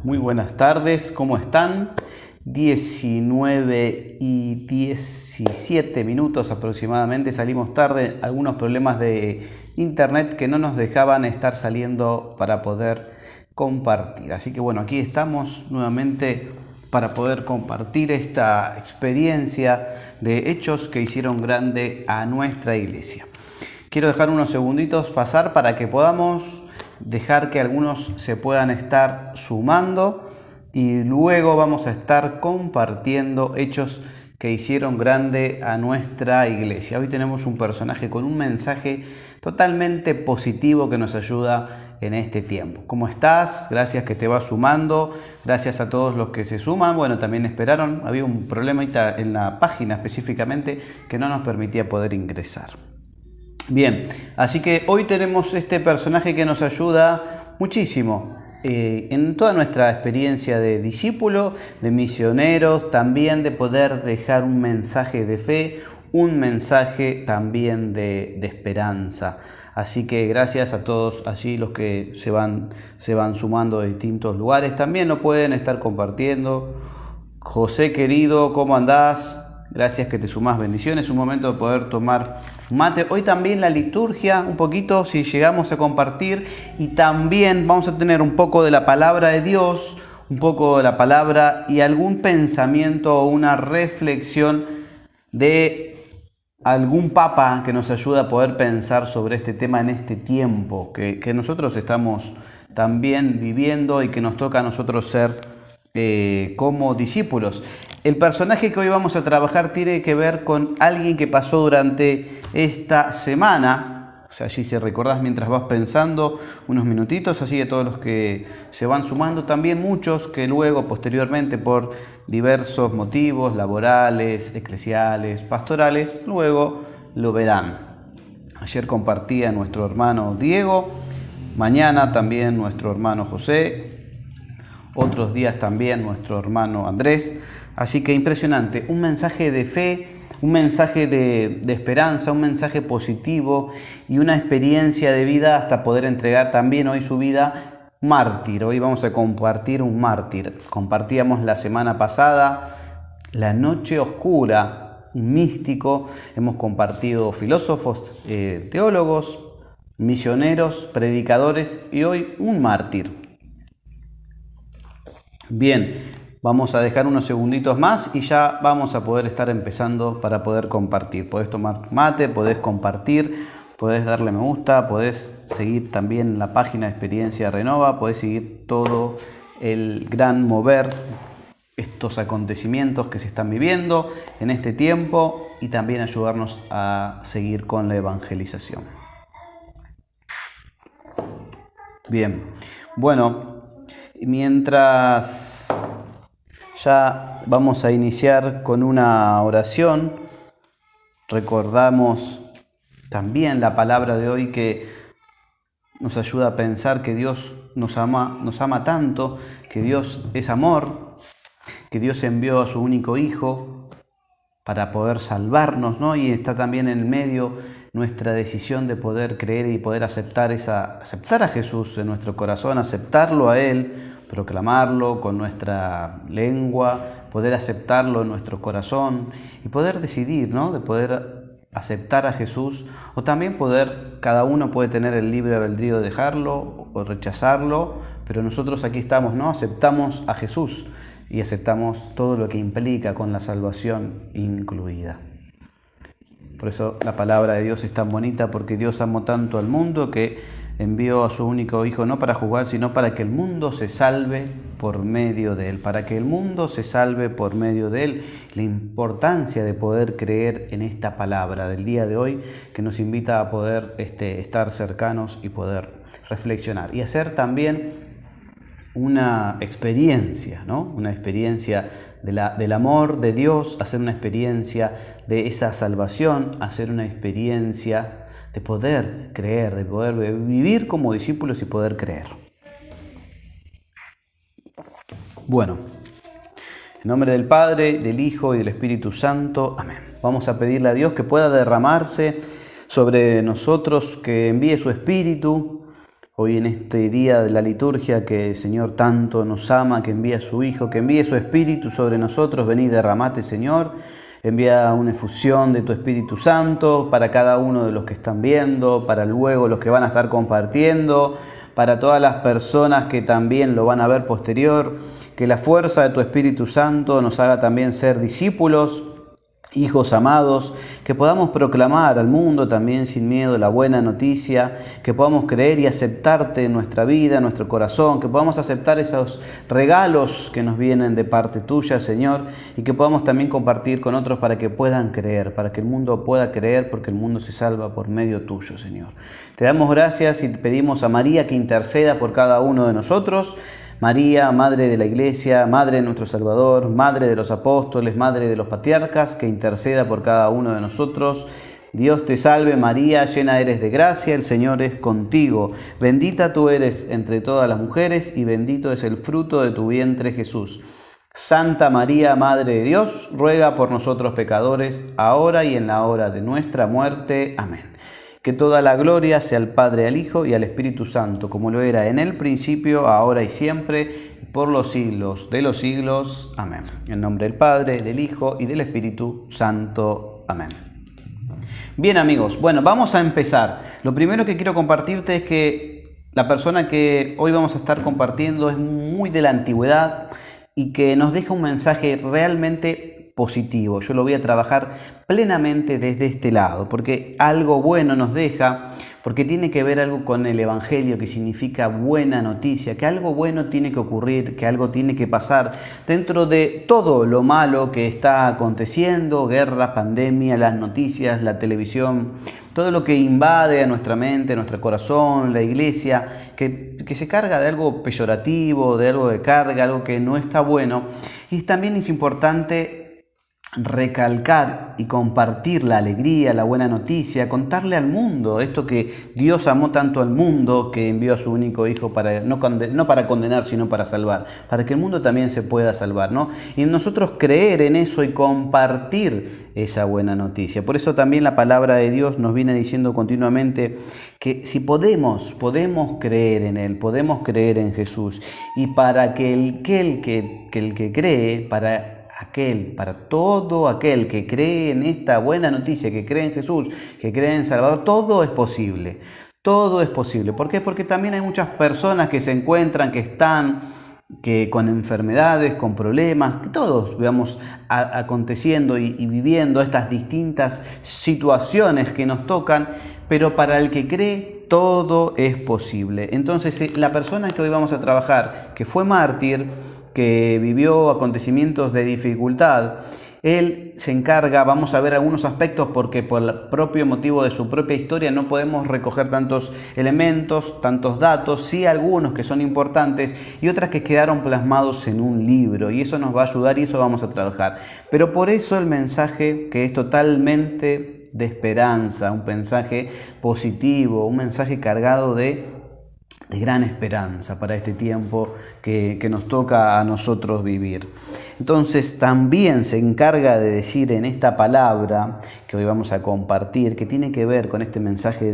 Muy buenas tardes, ¿cómo están? 19 y 17 minutos aproximadamente, salimos tarde, algunos problemas de internet que no nos dejaban estar saliendo para poder compartir. Así que bueno, aquí estamos nuevamente para poder compartir esta experiencia de hechos que hicieron grande a nuestra iglesia. Quiero dejar unos segunditos pasar para que podamos dejar que algunos se puedan estar sumando y luego vamos a estar compartiendo hechos que hicieron grande a nuestra iglesia. Hoy tenemos un personaje con un mensaje totalmente positivo que nos ayuda en este tiempo. ¿Cómo estás? Gracias que te vas sumando. Gracias a todos los que se suman. Bueno, también esperaron. Había un problema en la página específicamente que no nos permitía poder ingresar. Bien, así que hoy tenemos este personaje que nos ayuda muchísimo en toda nuestra experiencia de discípulo, de misioneros, también de poder dejar un mensaje de fe, un mensaje también de esperanza. Así que gracias a todos allí los que se van sumando de distintos lugares. También lo pueden estar compartiendo. José querido, ¿cómo andás? Gracias que te sumás, bendiciones, un momento de poder tomar mate. Hoy también la liturgia, un poquito si llegamos a compartir, y también vamos a tener un poco de la palabra de Dios, un poco de la palabra y algún pensamiento o una reflexión de algún papa que nos ayuda a poder pensar sobre este tema en este tiempo que nosotros estamos también viviendo y que nos toca a nosotros ser como discípulos. El personaje que hoy vamos a trabajar tiene que ver con alguien que pasó durante esta semana. O sea, allí si recordás mientras vas pensando unos minutitos, así de todos los que se van sumando, también muchos que luego posteriormente por diversos motivos laborales, eclesiales, pastorales, luego lo verán. Ayer compartía nuestro hermano Diego, mañana también nuestro hermano José, otros días también nuestro hermano Andrés. Así que impresionante, un mensaje de fe, un mensaje de esperanza, un mensaje positivo y una experiencia de vida hasta poder entregar también hoy su vida mártir. Hoy vamos a compartir un mártir. Compartíamos la semana pasada la noche oscura, un místico. Hemos compartido filósofos, teólogos, misioneros, predicadores y hoy un mártir. Bien. Vamos a dejar unos segunditos más y ya vamos a poder estar empezando para poder compartir. Podés tomar mate, podés compartir, podés darle me gusta, podés seguir también la página de Experiencia Renova, podés seguir todo el gran mover, estos acontecimientos que se están viviendo en este tiempo y también ayudarnos a seguir con la evangelización. Bien, bueno, mientras ya vamos a iniciar con una oración. Recordamos también la palabra de hoy que nos ayuda a pensar que Dios nos ama tanto, que Dios es amor, que Dios envió a su único Hijo para poder salvarnos, ¿no? Y está también en el medio nuestra decisión de poder creer y poder aceptar a Jesús en nuestro corazón, aceptarlo a Él, proclamarlo con nuestra lengua, poder aceptarlo en nuestro corazón y poder decidir, ¿no? De poder aceptar a Jesús, o también cada uno puede tener el libre albedrío de dejarlo o rechazarlo, pero nosotros aquí estamos, ¿no? Aceptamos a Jesús y aceptamos todo lo que implica con la salvación incluida. Por eso la palabra de Dios es tan bonita, porque Dios amó tanto al mundo que envió a su único Hijo no para juzgar, sino para que el mundo se salve por medio de Él. Para que el mundo se salve por medio de Él. La importancia de poder creer en esta palabra del día de hoy que nos invita a poder estar cercanos y poder reflexionar. Y hacer también una experiencia, ¿no? Una experiencia del amor de Dios, hacer una experiencia de esa salvación, hacer una experiencia de poder creer, de poder vivir como discípulos y poder creer. Bueno, en nombre del Padre, del Hijo y del Espíritu Santo, amén. Vamos a pedirle a Dios que pueda derramarse sobre nosotros, que envíe su Espíritu Hoy en este día de la liturgia que el Señor tanto nos ama, que envía a su Hijo, que envíe su Espíritu sobre nosotros, vení, derramate, Señor. Envía una efusión de tu Espíritu Santo para cada uno de los que están viendo, para luego los que van a estar compartiendo, para todas las personas que también lo van a ver posterior. Que la fuerza de tu Espíritu Santo nos haga también ser discípulos, hijos amados, que podamos proclamar al mundo también sin miedo la buena noticia, que podamos creer y aceptarte en nuestra vida, en nuestro corazón, que podamos aceptar esos regalos que nos vienen de parte tuya, Señor, y que podamos también compartir con otros para que puedan creer, para que el mundo pueda creer, porque el mundo se salva por medio tuyo, Señor. Te damos gracias y pedimos a María que interceda por cada uno de nosotros. María, Madre de la Iglesia, Madre de nuestro Salvador, Madre de los Apóstoles, Madre de los Patriarcas, que interceda por cada uno de nosotros. Dios te salve María, llena eres de gracia, el Señor es contigo. Bendita tú eres entre todas las mujeres y bendito es el fruto de tu vientre Jesús. Santa María, Madre de Dios, ruega por nosotros pecadores, ahora y en la hora de nuestra muerte. Amén. Que toda la gloria sea al Padre, al Hijo y al Espíritu Santo, como lo era en el principio, ahora y siempre, por los siglos de los siglos. Amén. En nombre del Padre, del Hijo y del Espíritu Santo. Amén. Bien, amigos, bueno, vamos a empezar. Lo primero que quiero compartirte es que la persona que hoy vamos a estar compartiendo es muy de la antigüedad y que nos deja un mensaje realmente positivo. Yo lo voy a trabajar plenamente desde este lado, porque algo bueno nos deja, porque tiene que ver algo con el Evangelio, que significa buena noticia, que algo bueno tiene que ocurrir, que algo tiene que pasar dentro de todo lo malo que está aconteciendo, guerra, pandemia, las noticias, la televisión, todo lo que invade a nuestra mente, a nuestro corazón, la iglesia, que se carga de algo peyorativo, de algo de carga, algo que no está bueno. Y también es importante recalcar y compartir la alegría, la buena noticia, contarle al mundo esto que Dios amó tanto al mundo que envió a su único Hijo para no para condenar, sino para salvar, para que el mundo también se pueda salvar, ¿no? Y nosotros creer en eso y compartir esa buena noticia. Por eso también la palabra de Dios nos viene diciendo continuamente que si podemos creer en Él, podemos creer en Jesús, y para que el que cree, para todo aquel que cree en esta buena noticia, que cree en Jesús, que cree en Salvador, todo es posible. Todo es posible. ¿Por qué? Porque también hay muchas personas que se encuentran, que están con enfermedades, con problemas, que todos veamos aconteciendo y viviendo estas distintas situaciones que nos tocan, pero para el que cree todo es posible. Entonces la persona que hoy vamos a trabajar, que fue mártir, que vivió acontecimientos de dificultad, él se encarga, vamos a ver algunos aspectos porque por el propio motivo de su propia historia no podemos recoger tantos elementos, tantos datos, sí algunos que son importantes y otras que quedaron plasmados en un libro, y eso nos va a ayudar y eso vamos a trabajar. Pero por eso el mensaje, que es totalmente de esperanza, un mensaje positivo, un mensaje cargado de gran esperanza para este tiempo que nos toca a nosotros vivir. Entonces también se encarga de decir en esta palabra que hoy vamos a compartir, que tiene que ver con este mensaje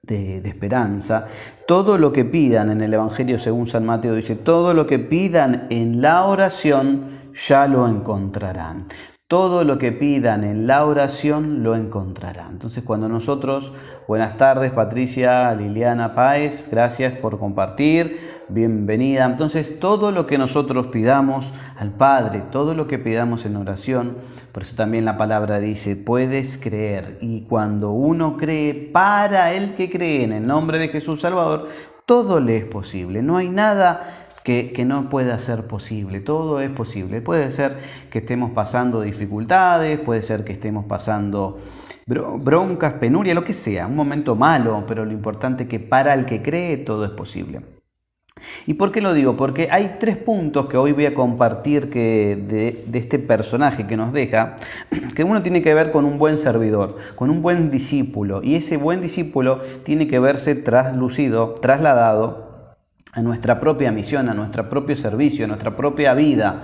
de esperanza, todo lo que pidan en el Evangelio según San Mateo, dice, todo lo que pidan en la oración ya lo encontrarán. Todo lo que pidan en la oración lo encontrarán. Entonces cuando nosotros, buenas tardes Patricia, Liliana Páez, gracias por compartir, bienvenida. Entonces todo lo que nosotros pidamos al Padre, todo lo que pidamos en oración, por eso también la palabra dice, puedes creer. Y cuando uno cree, para el que cree en el nombre de Jesús Salvador, todo le es posible. No hay nada que no pueda ser posible, todo es posible. Puede ser que estemos pasando dificultades, puede ser que estemos pasando broncas, penuria, lo que sea, un momento malo, pero lo importante es que para el que cree todo es posible. ¿Y por qué lo digo? Porque hay 3 puntos que hoy voy a compartir de este personaje que nos deja, que uno tiene que ver con un buen servidor, con un buen discípulo, y ese buen discípulo tiene que verse trasladado a nuestra propia misión, a nuestro propio servicio, a nuestra propia vida.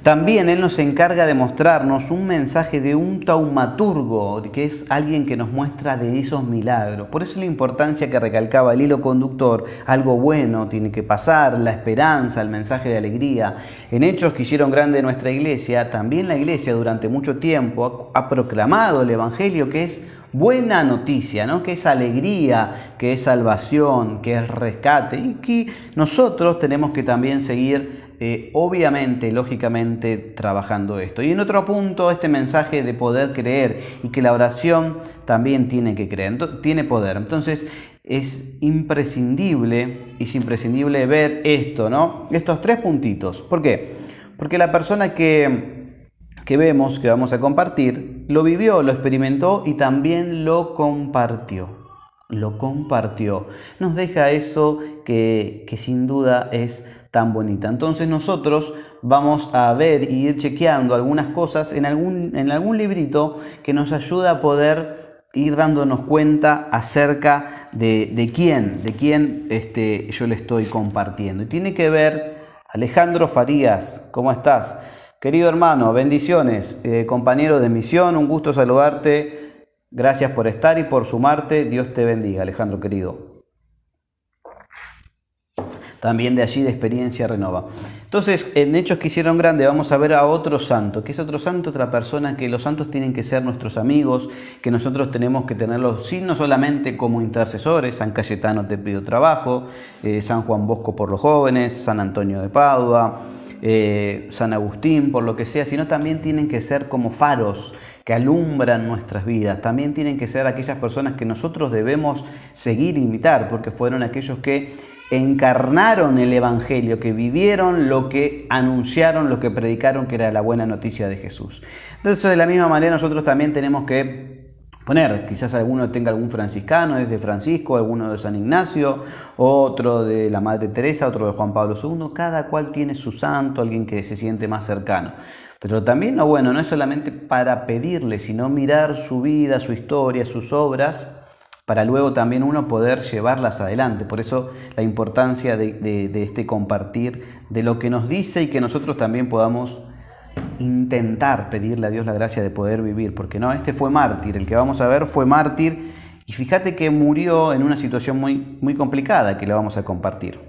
También Él nos encarga de mostrarnos un mensaje de un taumaturgo, que es alguien que nos muestra de esos milagros. Por eso la importancia que recalcaba el hilo conductor, algo bueno tiene que pasar, la esperanza, el mensaje de alegría. En hechos que hicieron grande nuestra iglesia, también la iglesia durante mucho tiempo ha proclamado el Evangelio, que es buena noticia, ¿no? Que es alegría, que es salvación, que es rescate, y que nosotros tenemos que también seguir obviamente, lógicamente, trabajando esto. Y en otro punto, este mensaje de poder creer y que la oración también tiene que creer, tiene poder. Entonces, es imprescindible ver esto, ¿no? Estos 3 puntitos. ¿Por qué? Porque la persona que vemos, que vamos a compartir, lo vivió, lo experimentó y también lo compartió. Nos deja eso que sin duda es tan bonita. Entonces nosotros vamos a ver y ir chequeando algunas cosas en algún librito que nos ayuda a poder ir dándonos cuenta acerca de quién yo le estoy compartiendo. Y tiene que ver, Alejandro Farías, ¿cómo estás? Querido hermano, bendiciones, compañero de misión, un gusto saludarte, gracias por estar y por sumarte, Dios te bendiga, Alejandro querido. También de allí de Experiencia Renova. Entonces, en Hechos que hicieron grande vamos a ver a otro santo. ¿Qué es otro santo? Otra persona que los santos tienen que ser nuestros amigos, que nosotros tenemos que tenerlos, sí, no solamente como intercesores, San Cayetano te pido trabajo, San Juan Bosco por los jóvenes, San Antonio de Padua, San Agustín, por lo que sea, sino también tienen que ser como faros que alumbran nuestras vidas. También tienen que ser aquellas personas que nosotros debemos seguir e imitar, porque fueron aquellos que encarnaron el Evangelio, que vivieron lo que anunciaron, lo que predicaron, que era la buena noticia de Jesús. Entonces, de la misma manera, nosotros también tenemos que poner, quizás alguno tenga algún franciscano, desde Francisco, alguno de San Ignacio, otro de la Madre Teresa, otro de Juan Pablo II, cada cual tiene su santo, alguien que se siente más cercano. Pero también no es solamente para pedirle, sino mirar su vida, su historia, sus obras, para luego también uno poder llevarlas adelante. Por eso la importancia de este compartir de lo que nos dice y que nosotros también podamos intentar pedirle a Dios la gracia de poder vivir. Porque este fue mártir, el que vamos a ver fue mártir y fíjate que murió en una situación muy, muy complicada que le vamos a compartir.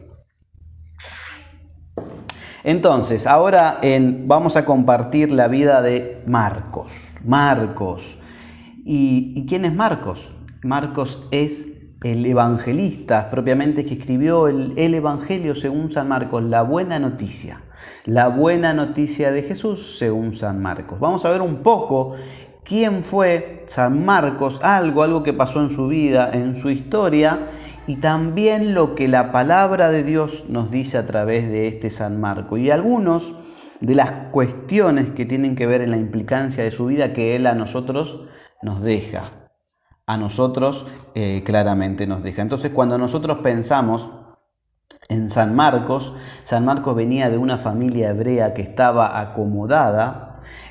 Entonces, ahora vamos a compartir la vida de Marcos. ¿Y quién es Marcos? Marcos es el evangelista propiamente que escribió el Evangelio según San Marcos, la buena noticia de Jesús según San Marcos. Vamos a ver un poco quién fue San Marcos, algo que pasó en su vida, en su historia, y también lo que la palabra de Dios nos dice a través de este San Marcos y algunos de las cuestiones que tienen que ver en la implicancia de su vida que él a nosotros nos deja. Claramente nos deja. Entonces, cuando nosotros pensamos en San Marcos venía de una familia hebrea que estaba acomodada,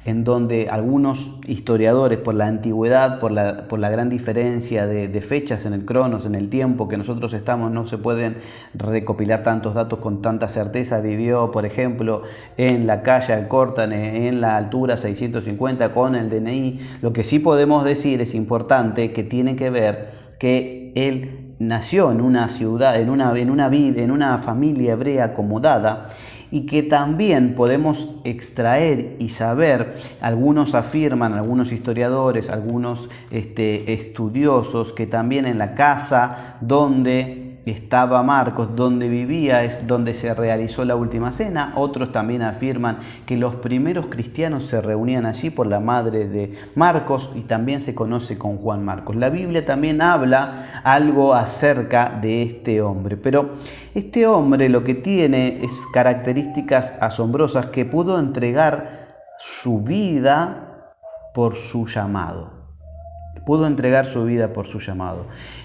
en donde algunos historiadores, por la antigüedad, por la gran diferencia de fechas en el cronos, en el tiempo que nosotros estamos, no se pueden recopilar tantos datos con tanta certeza. Vivió, por ejemplo, en la calle Alcórtane, en la altura 650 con el DNI. Lo que sí podemos decir es importante, que tiene que ver que él nació en una ciudad, en una familia hebrea acomodada, y que también podemos extraer y saber, algunos afirman, algunos historiadores, algunos estudiosos, que también en la casa donde estaba Marcos, donde vivía, es donde se realizó la última cena. Otros también afirman que los primeros cristianos se reunían allí por la madre de Marcos y también se conoce con Juan Marcos. La Biblia también habla algo acerca de este hombre, pero este hombre lo que tiene es características asombrosas, que pudo entregar su vida por su llamado.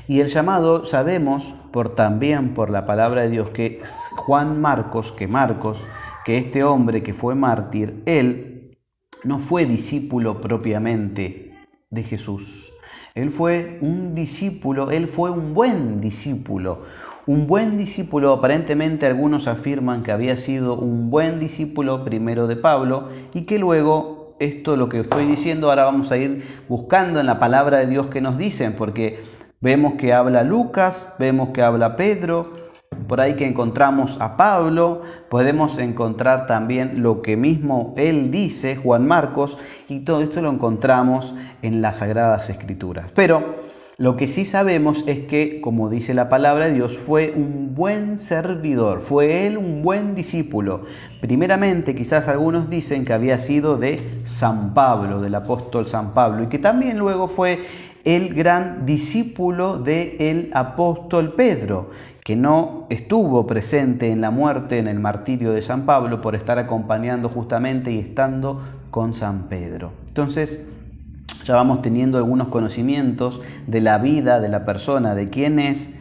Y el llamado, sabemos también por la palabra de Dios, que Marcos, que este hombre que fue mártir, él no fue discípulo propiamente de Jesús. Él fue un discípulo, él fue un buen discípulo, Un buen discípulo, aparentemente algunos afirman que había sido un buen discípulo primero de Pablo y que luego, esto lo que estoy diciendo, ahora vamos a ir buscando en la palabra de Dios que nos dicen, porque vemos que habla Lucas, vemos que habla Pedro, por ahí que encontramos a Pablo, podemos encontrar también lo que mismo él dice, Juan Marcos, y todo esto lo encontramos en las Sagradas Escrituras. Pero lo que sí sabemos es que, como dice la palabra de Dios, fue un buen servidor, fue él un buen discípulo. Primeramente, quizás algunos dicen que había sido de San Pablo, del apóstol San Pablo, y que también luego fue el gran discípulo del apóstol Pedro, que no estuvo presente en la muerte, en el martirio de San Pablo, por estar acompañando justamente y estando con San Pedro. Entonces, ya vamos teniendo algunos conocimientos de la vida de la persona, de quién es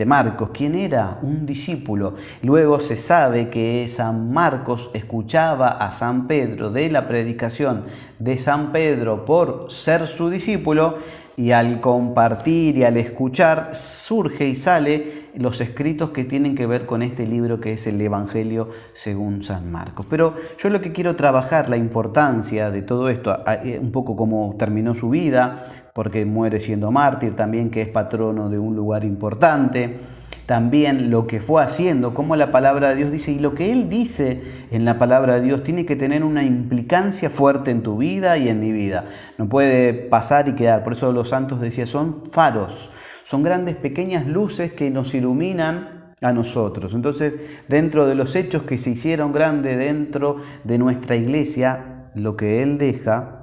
Marcos, quién era un discípulo. Luego se sabe que San Marcos escuchaba a San Pedro de la predicación de San Pedro por ser su discípulo, y al compartir y al escuchar surge y sale los escritos que tienen que ver con este libro que es el Evangelio según San Marcos. Pero yo lo que quiero trabajar, la importancia de todo esto, un poco cómo terminó su vida, porque muere siendo mártir, también que es patrono de un lugar importante, también lo que fue haciendo, como la palabra de Dios dice, y lo que él dice en la palabra de Dios tiene que tener una implicancia fuerte en tu vida y en mi vida. No puede pasar y quedar. Por eso los santos decían, son faros, son grandes pequeñas luces que nos iluminan a nosotros. Entonces, dentro de los hechos que se hicieron grandes dentro de nuestra iglesia, lo que él deja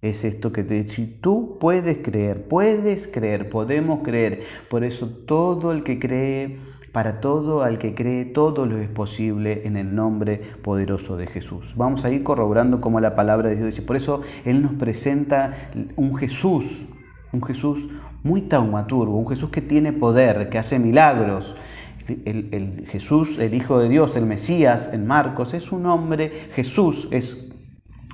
es esto que te dice, si tú puedes creer, podemos creer. Por eso todo el que cree, para todo al que cree, todo lo es posible en el nombre poderoso de Jesús. Vamos a ir corroborando como la palabra de Dios dice. Por eso Él nos presenta un Jesús muy taumaturgo, un Jesús que tiene poder, que hace milagros. El Jesús, el Hijo de Dios, el Mesías en Marcos, es un hombre, Jesús es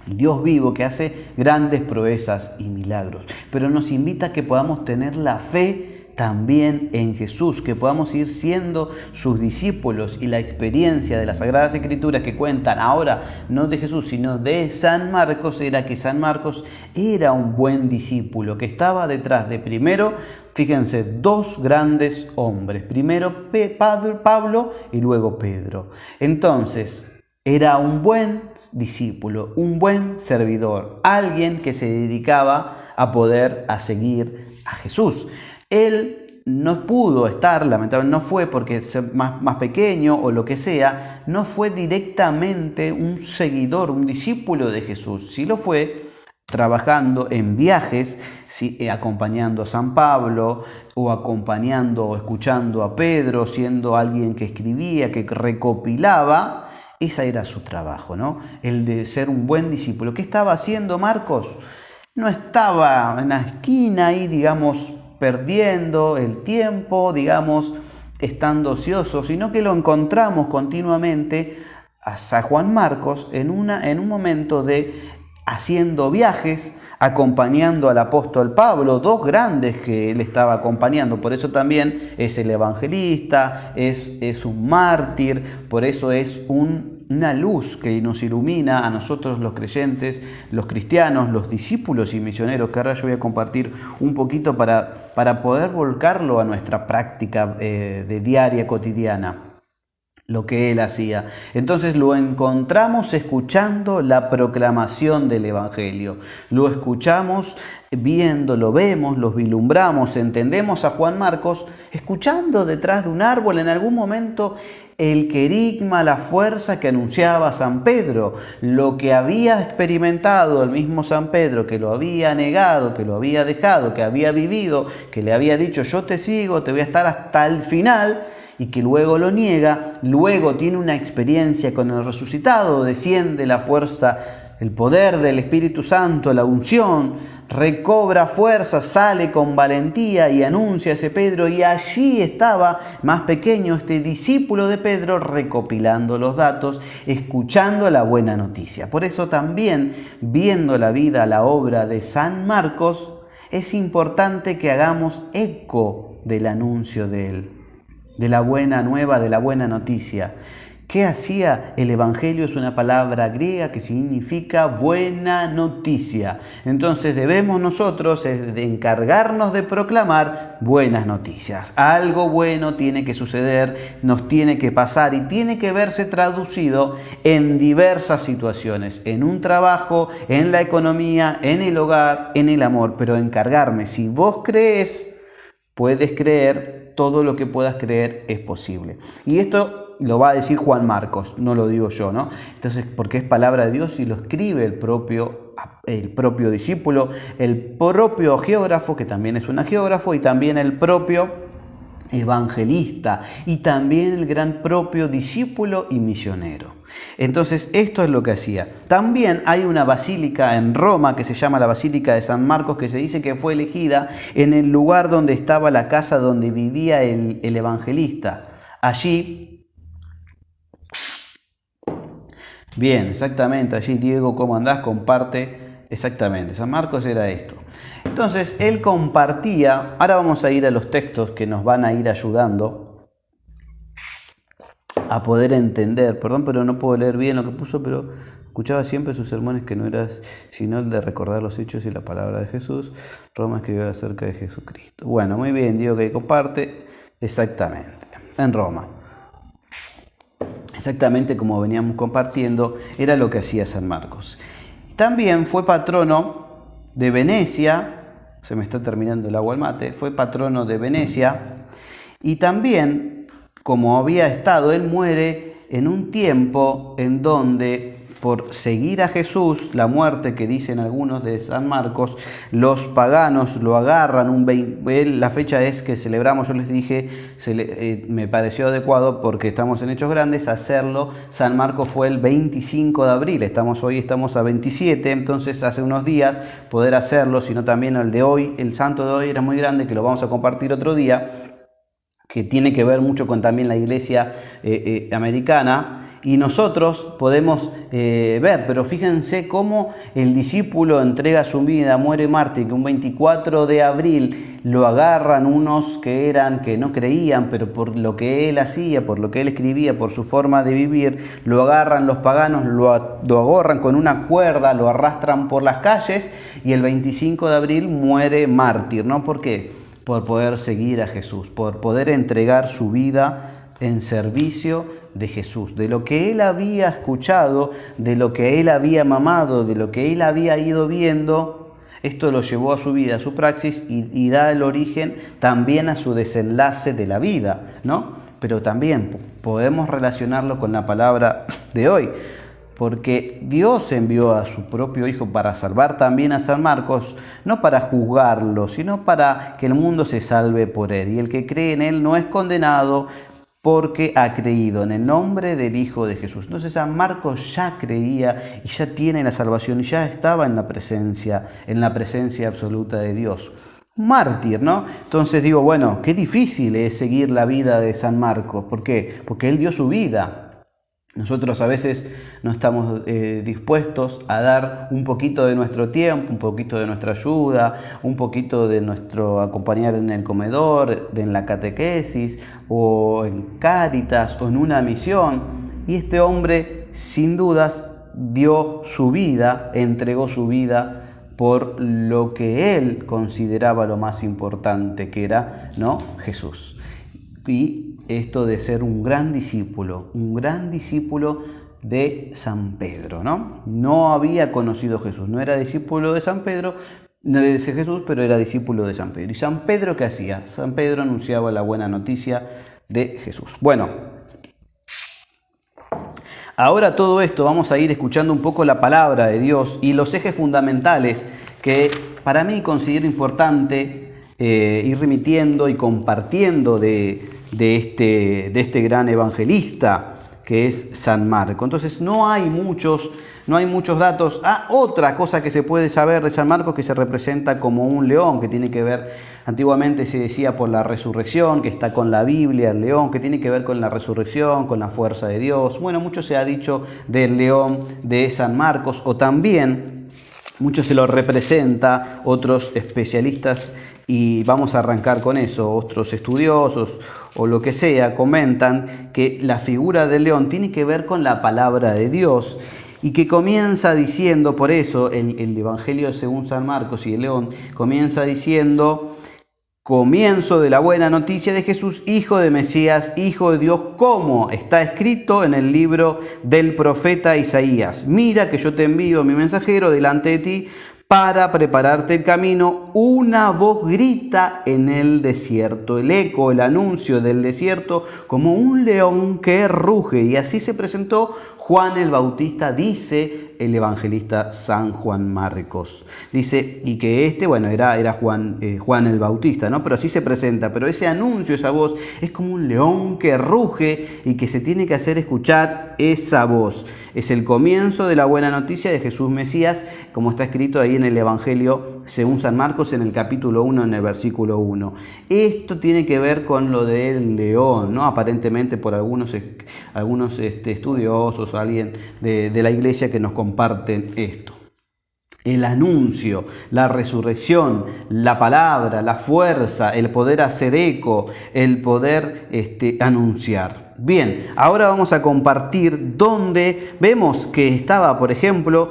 Dios vivo que hace grandes proezas y milagros, pero nos invita a que podamos tener la fe también en Jesús, que podamos ir siendo sus discípulos, y la experiencia de las Sagradas Escrituras que cuentan ahora no de Jesús sino de San Marcos era que San Marcos era un buen discípulo que estaba detrás de primero, fíjense, dos grandes hombres, primero Pablo y luego Pedro. Entonces era un buen discípulo, un buen servidor, alguien que se dedicaba a seguir a Jesús. Él no pudo estar, lamentablemente no fue porque es más pequeño o lo que sea, no fue directamente un seguidor, un discípulo de Jesús. Sí lo fue trabajando en viajes, sí, acompañando a San Pablo o acompañando o escuchando a Pedro, siendo alguien que escribía, que recopilaba. Ese era su trabajo, ¿no? El de ser un buen discípulo. ¿Qué estaba haciendo Marcos? No estaba en la esquina ahí, digamos, perdiendo el tiempo, digamos, estando ocioso, sino que lo encontramos continuamente a San Juan Marcos en un momento de haciendo viajes, acompañando al apóstol Pablo, dos grandes que él estaba acompañando. Por eso también es el evangelista, es un mártir, por eso es una luz que nos ilumina a nosotros los creyentes, los cristianos, los discípulos y misioneros, que ahora yo voy a compartir un poquito para poder volcarlo a nuestra práctica de diaria, cotidiana, lo que él hacía. Entonces lo encontramos escuchando la proclamación del Evangelio, lo escuchamos viendo, lo vemos, lo vislumbramos, entendemos a Juan Marcos escuchando detrás de un árbol en algún momento el querigma, la fuerza que anunciaba San Pedro, lo que había experimentado el mismo San Pedro, que lo había negado, que lo había dejado, que había vivido, que le había dicho yo te sigo, te voy a estar hasta el final, y que luego lo niega, luego tiene una experiencia con el resucitado, desciende la fuerza, el poder del Espíritu Santo, la unción, recobra fuerza, sale con valentía y anuncia a ese Pedro, y allí estaba más pequeño este discípulo de Pedro recopilando los datos, escuchando la buena noticia. Por eso también, viendo la vida, la obra de San Marcos, es importante que hagamos eco del anuncio de él. de la buena nueva, de la buena noticia. ¿Qué hacía? El Evangelio es una palabra griega que significa buena noticia. Entonces debemos nosotros encargarnos de proclamar buenas noticias. Algo bueno tiene que suceder, nos tiene que pasar y tiene que verse traducido en diversas situaciones. En un trabajo, en la economía, en el hogar, en el amor. Pero encargarme, si vos crees, puedes creer, todo lo que puedas creer es posible. Y esto lo va a decir Juan Marcos, no lo digo yo, ¿no? Entonces, porque es palabra de Dios y lo escribe el propio discípulo, el propio geógrafo, que también es un geógrafo, y también el propio evangelista, y también el gran propio discípulo y misionero. Entonces, esto es lo que hacía. También hay una basílica en Roma que se llama la Basílica de San Marcos, que se dice que fue elegida en el lugar donde estaba la casa donde vivía el evangelista. Allí, bien, exactamente, allí Diego, ¿cómo andás? Comparte, exactamente, San Marcos era esto. Entonces, él compartía, ahora vamos a ir a los textos que nos van a ir ayudando a poder entender, perdón, pero no puedo leer bien lo que puso, pero escuchaba siempre sus sermones que no era sino el de recordar los hechos y la palabra de Jesús. Roma escribió acerca de Jesucristo. Bueno, muy bien, Diego que comparte, exactamente, en Roma. Exactamente como veníamos compartiendo, era lo que hacía San Marcos. También fue patrono de Venecia, se me está terminando el agua al mate, fue patrono de Venecia, y también, como había estado, él muere en un tiempo en donde, por seguir a Jesús, la muerte que dicen algunos de San Marcos, los paganos lo agarran, la fecha es que celebramos, yo les dije, me pareció adecuado porque estamos en Hechos Grandes, hacerlo, San Marcos fue el 25 de abril, hoy estamos a 27, entonces hace unos días poder hacerlo, sino también el de hoy, el santo de hoy era muy grande, que lo vamos a compartir otro día, que tiene que ver mucho con también la iglesia americana, y nosotros podemos ver, pero fíjense cómo el discípulo entrega su vida, muere mártir, que un 24 de abril lo agarran unos que no creían, pero por lo que él hacía, por lo que él escribía, por su forma de vivir, lo agarran los paganos, lo agarran con una cuerda, lo arrastran por las calles, y el 25 de abril muere mártir, ¿no? ¿Por qué? Por poder seguir a Jesús, por poder entregar su vida en servicio de Jesús, de lo que él había escuchado, de lo que él había mamado, de lo que él había ido viendo. Esto lo llevó a su vida, a su praxis, y da el origen también a su desenlace de la vida, ¿no? Pero también podemos relacionarlo con la palabra de hoy, porque Dios envió a su propio Hijo para salvar también a San Marcos, no para juzgarlo, sino para que el mundo se salve por él. Y el que cree en él no es condenado, porque ha creído en el nombre del Hijo de Jesús. Entonces San Marcos ya creía y ya tiene la salvación y ya estaba en la presencia absoluta de Dios. Mártir, ¿no? Entonces digo, bueno, qué difícil es seguir la vida de San Marcos. ¿Por qué? Porque él dio su vida. Nosotros a veces no estamos dispuestos a dar un poquito de nuestro tiempo, un poquito de nuestra ayuda, un poquito de nuestro acompañar en el comedor, en la catequesis, o en Cáritas, o en una misión. Y este hombre, sin dudas, dio su vida, entregó su vida por lo que él consideraba lo más importante, que era, ¿no?, Jesús. Y esto de ser un gran discípulo de San Pedro, ¿no? No había conocido a Jesús, no era discípulo de San Pedro, no de Jesús, pero era discípulo de San Pedro. ¿Y San Pedro qué hacía? San Pedro anunciaba la buena noticia de Jesús. Bueno, ahora todo esto vamos a ir escuchando un poco la palabra de Dios y los ejes fundamentales que para mí considero importante ir remitiendo y compartiendo de este gran evangelista que es San Marcos. Entonces no hay muchos datos. Otra cosa que se puede saber de San Marcos, que se representa como un león, que tiene que ver, antiguamente se decía por la resurrección, que está con la Biblia, el león, que tiene que ver con la resurrección, con la fuerza de Dios. Bueno, mucho se ha dicho del león de San Marcos, o también mucho se lo representa otros especialistas y vamos a arrancar con eso. Otros estudiosos o lo que sea comentan que la figura del león tiene que ver con la palabra de Dios y que comienza diciendo, por eso el Evangelio según San Marcos y el león comienza diciendo: comienzo de la buena noticia de Jesús, hijo de Mesías, hijo de Dios, como está escrito en el libro del profeta Isaías. Mira que yo te envío mi mensajero delante de ti para prepararte el camino. Una voz grita en el desierto, el eco, el anuncio del desierto, como un león que ruge. Y así se presentó Juan el Bautista, dice el evangelista San Juan Marcos. Dice, y que era Juan el Bautista, ¿no? Pero así se presenta. Pero ese anuncio, esa voz, es como un león que ruge y que se tiene que hacer escuchar esa voz. Es el comienzo de la buena noticia de Jesús Mesías, como está escrito ahí en el Evangelio según San Marcos, en el capítulo 1, en el versículo 1. Esto tiene que ver con lo del león, ¿no? Aparentemente por algunos estudiosos o alguien de la iglesia que nos comparten esto. El anuncio, la resurrección, la palabra, la fuerza, el poder hacer eco, el poder anunciar. Bien, ahora vamos a compartir donde vemos que estaba, por ejemplo,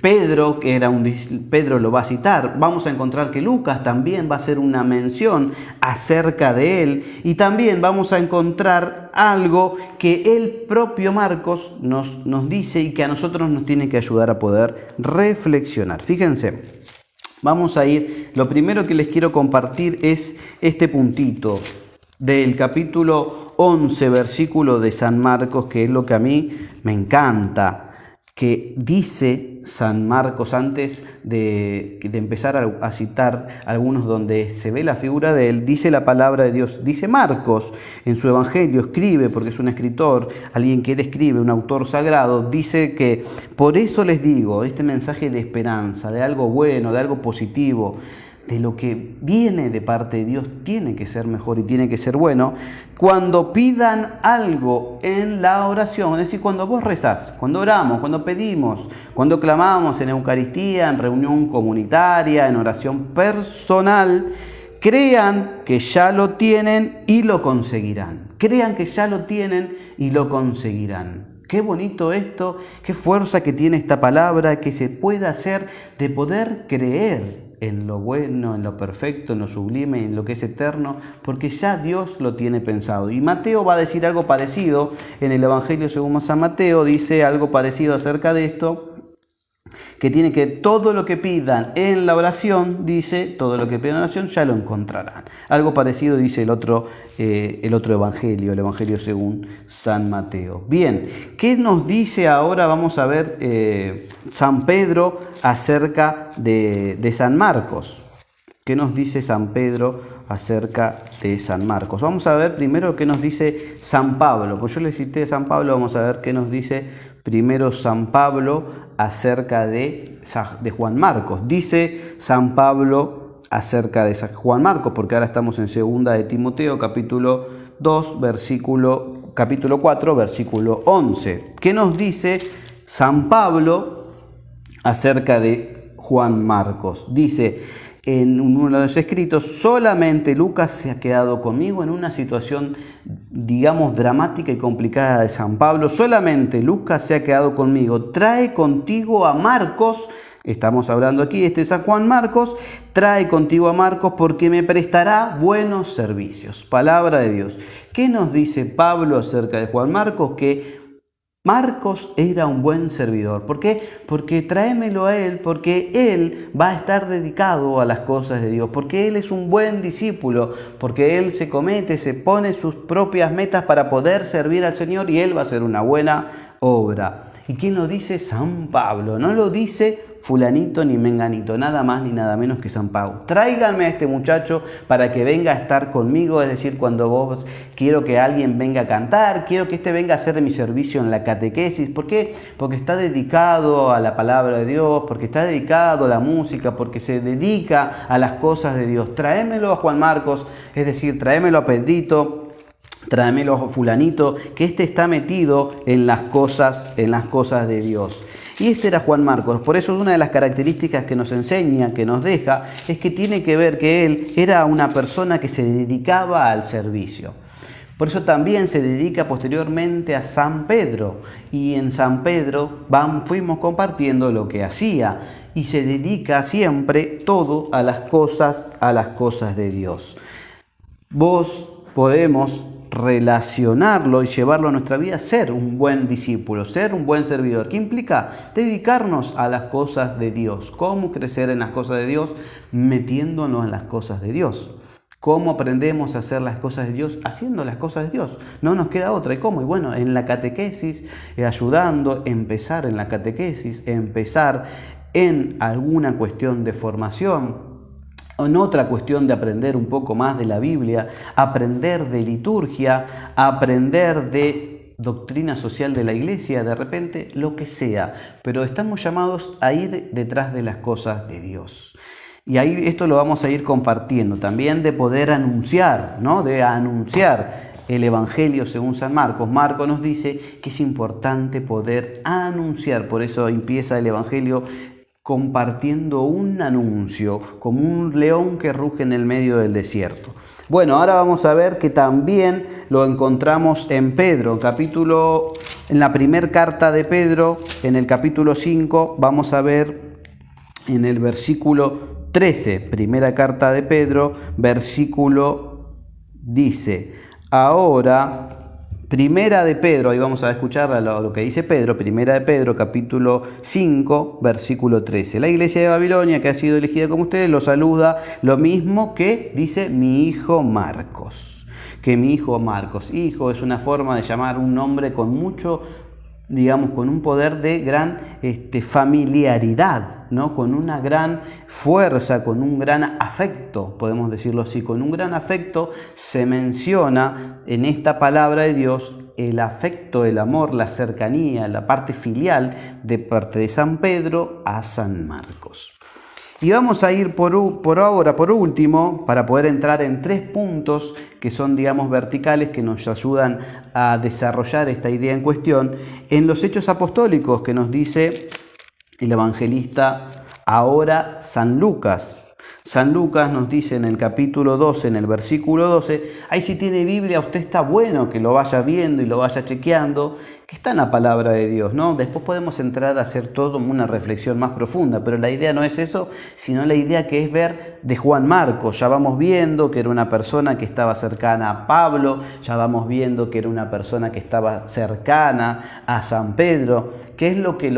Pedro, Pedro lo va a citar. Vamos a encontrar que Lucas también va a hacer una mención acerca de él, y también vamos a encontrar algo que el propio Marcos nos dice y que a nosotros nos tiene que ayudar a poder reflexionar. Fíjense, vamos a ir, lo primero que les quiero compartir es este puntito del capítulo 11, versículo de San Marcos, que es lo que a mí me encanta, que dice San Marcos antes de empezar a citar algunos donde se ve la figura de él. Dice la palabra de Dios, dice Marcos en su evangelio, escribe, porque es un escritor, alguien que él escribe, un autor sagrado, dice que por eso les digo, este mensaje de esperanza, de algo bueno, de algo positivo, de lo que viene de parte de Dios, tiene que ser mejor y tiene que ser bueno. Cuando pidan algo en la oración, es decir, cuando vos rezás, cuando oramos, cuando pedimos, cuando clamamos en Eucaristía, en reunión comunitaria, en oración personal, crean que ya lo tienen y lo conseguirán. Crean que ya lo tienen y lo conseguirán. Qué bonito esto, qué fuerza que tiene esta palabra, que se puede hacer de poder creer en lo bueno, en lo perfecto, en lo sublime, en lo que es eterno, porque ya Dios lo tiene pensado. Y Mateo va a decir algo parecido, en el Evangelio según San Mateo dice algo parecido acerca de esto, que tiene que todo lo que pidan en la oración, dice, todo lo que pidan en la oración ya lo encontrarán. Algo parecido dice el otro Evangelio, el Evangelio según San Mateo. Bien, ¿qué nos dice ahora? Vamos a ver San Pedro acerca de San Marcos. ¿Qué nos dice San Pedro acerca de San Marcos? Vamos a ver primero qué nos dice San Pablo. Pues yo le cité a San Pablo, vamos a ver qué nos dice primero San Pablo acerca de Juan Marcos. Dice San Pablo acerca de Juan Marcos, porque ahora estamos en 2 de Timoteo, capítulo 2, capítulo 4, versículo 11. ¿Qué nos dice San Pablo acerca de Juan Marcos? Dice en uno de los escritos, solamente Lucas se ha quedado conmigo en una situación, digamos, dramática y complicada de San Pablo. Solamente Lucas se ha quedado conmigo. Trae contigo a Marcos, estamos hablando aquí, este es San Juan Marcos, trae contigo a Marcos porque me prestará buenos servicios. Palabra de Dios. ¿Qué nos dice Pablo acerca de Juan Marcos? Que Marcos era un buen servidor. ¿Por qué? Porque tráemelo a él, porque él va a estar dedicado a las cosas de Dios, porque él es un buen discípulo, porque él se pone sus propias metas para poder servir al Señor y él va a hacer una buena obra. ¿Y quién lo dice? San Pablo. No lo dice fulanito ni menganito, nada más ni nada menos que San Pablo. Tráiganme a este muchacho para que venga a estar conmigo, es decir, cuando vos quiero que alguien venga a cantar, quiero que venga a hacer mi servicio en la catequesis. ¿Por qué? Porque está dedicado a la palabra de Dios, porque está dedicado a la música, porque se dedica a las cosas de Dios. Tráemelo a Juan Marcos, es decir, tráemelo a Pedrito, tráemelo fulanito, que está metido en las cosas de Dios. Y este era Juan Marcos. Por eso una de las características que nos enseña, que nos deja, es que tiene que ver que él era una persona que se dedicaba al servicio. Por eso también se dedica posteriormente a San Pedro. Y en San Pedro fuimos compartiendo lo que hacía. Y se dedica siempre todo a las cosas de Dios. Podemos relacionarlo y llevarlo a nuestra vida, ser un buen discípulo, ser un buen servidor. ¿Qué implica? Dedicarnos a las cosas de Dios. ¿Cómo crecer en las cosas de Dios? Metiéndonos en las cosas de Dios. ¿Cómo aprendemos a hacer las cosas de Dios? Haciendo las cosas de Dios. No nos queda otra. ¿Y cómo? Y bueno, en la catequesis, ayudando, empezar en la catequesis, empezar en alguna cuestión de formación, en otra cuestión de aprender un poco más de la Biblia, aprender de liturgia, aprender de doctrina social de la iglesia, de repente lo que sea. Pero estamos llamados a ir detrás de las cosas de Dios. Y ahí esto lo vamos a ir compartiendo. También de poder anunciar, ¿no? De anunciar el Evangelio según San Marcos. Marcos nos dice que es importante poder anunciar. Por eso empieza el Evangelio compartiendo un anuncio, como un león que ruge en el medio del desierto. Bueno, ahora vamos a ver que también lo encontramos en Pedro, en la primera carta de Pedro, en el capítulo 5, vamos a ver en el versículo 13, primera carta de Pedro, versículo dice, ahora... Primera de Pedro, ahí vamos a escuchar lo que dice Pedro, Primera de Pedro, capítulo 5, versículo 13. La iglesia de Babilonia, que ha sido elegida como ustedes, lo saluda, lo mismo que dice mi hijo Marcos. Que mi hijo Marcos. Hijo es una forma de llamar un nombre con mucho, digamos, con un poder de gran familiaridad, ¿no? Con una gran fuerza, con un gran afecto, podemos decirlo así. Con un gran afecto se menciona en esta palabra de Dios el afecto, el amor, la cercanía, la parte filial de parte de San Pedro a San Marcos. Y vamos a ir por último, para poder entrar en 3 puntos que son, digamos, verticales, que nos ayudan a desarrollar esta idea en cuestión, en los Hechos Apostólicos, que nos dice el evangelista ahora San Lucas. San Lucas nos dice en el capítulo 12, en el versículo 12, ahí si tiene Biblia, usted está bueno que lo vaya viendo y lo vaya chequeando, que está en la palabra de Dios, ¿no? Después podemos entrar a hacer todo una reflexión más profunda, pero la idea no es eso, sino la idea que es ver de Juan Marcos. Ya vamos viendo que era una persona que estaba cercana a Pablo, ya vamos viendo que era una persona que estaba cercana a San Pedro. ¿Qué es lo que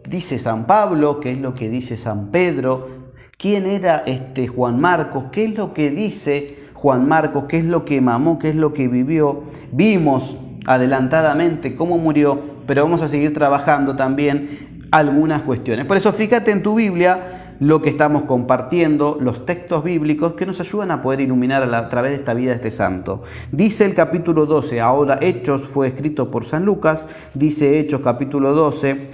dice San Pablo? ¿Qué es lo que dice San Pedro? ¿Quién era Juan Marcos? ¿Qué es lo que dice Juan Marcos? ¿Qué es lo que mamó? ¿Qué es lo que vivió? Vimos adelantadamente cómo murió, pero vamos a seguir trabajando también algunas cuestiones. Por eso fíjate en tu Biblia lo que estamos compartiendo, los textos bíblicos que nos ayudan a poder iluminar a través de esta vida de este santo. Dice el capítulo 12, ahora Hechos fue escrito por San Lucas, dice Hechos capítulo 12,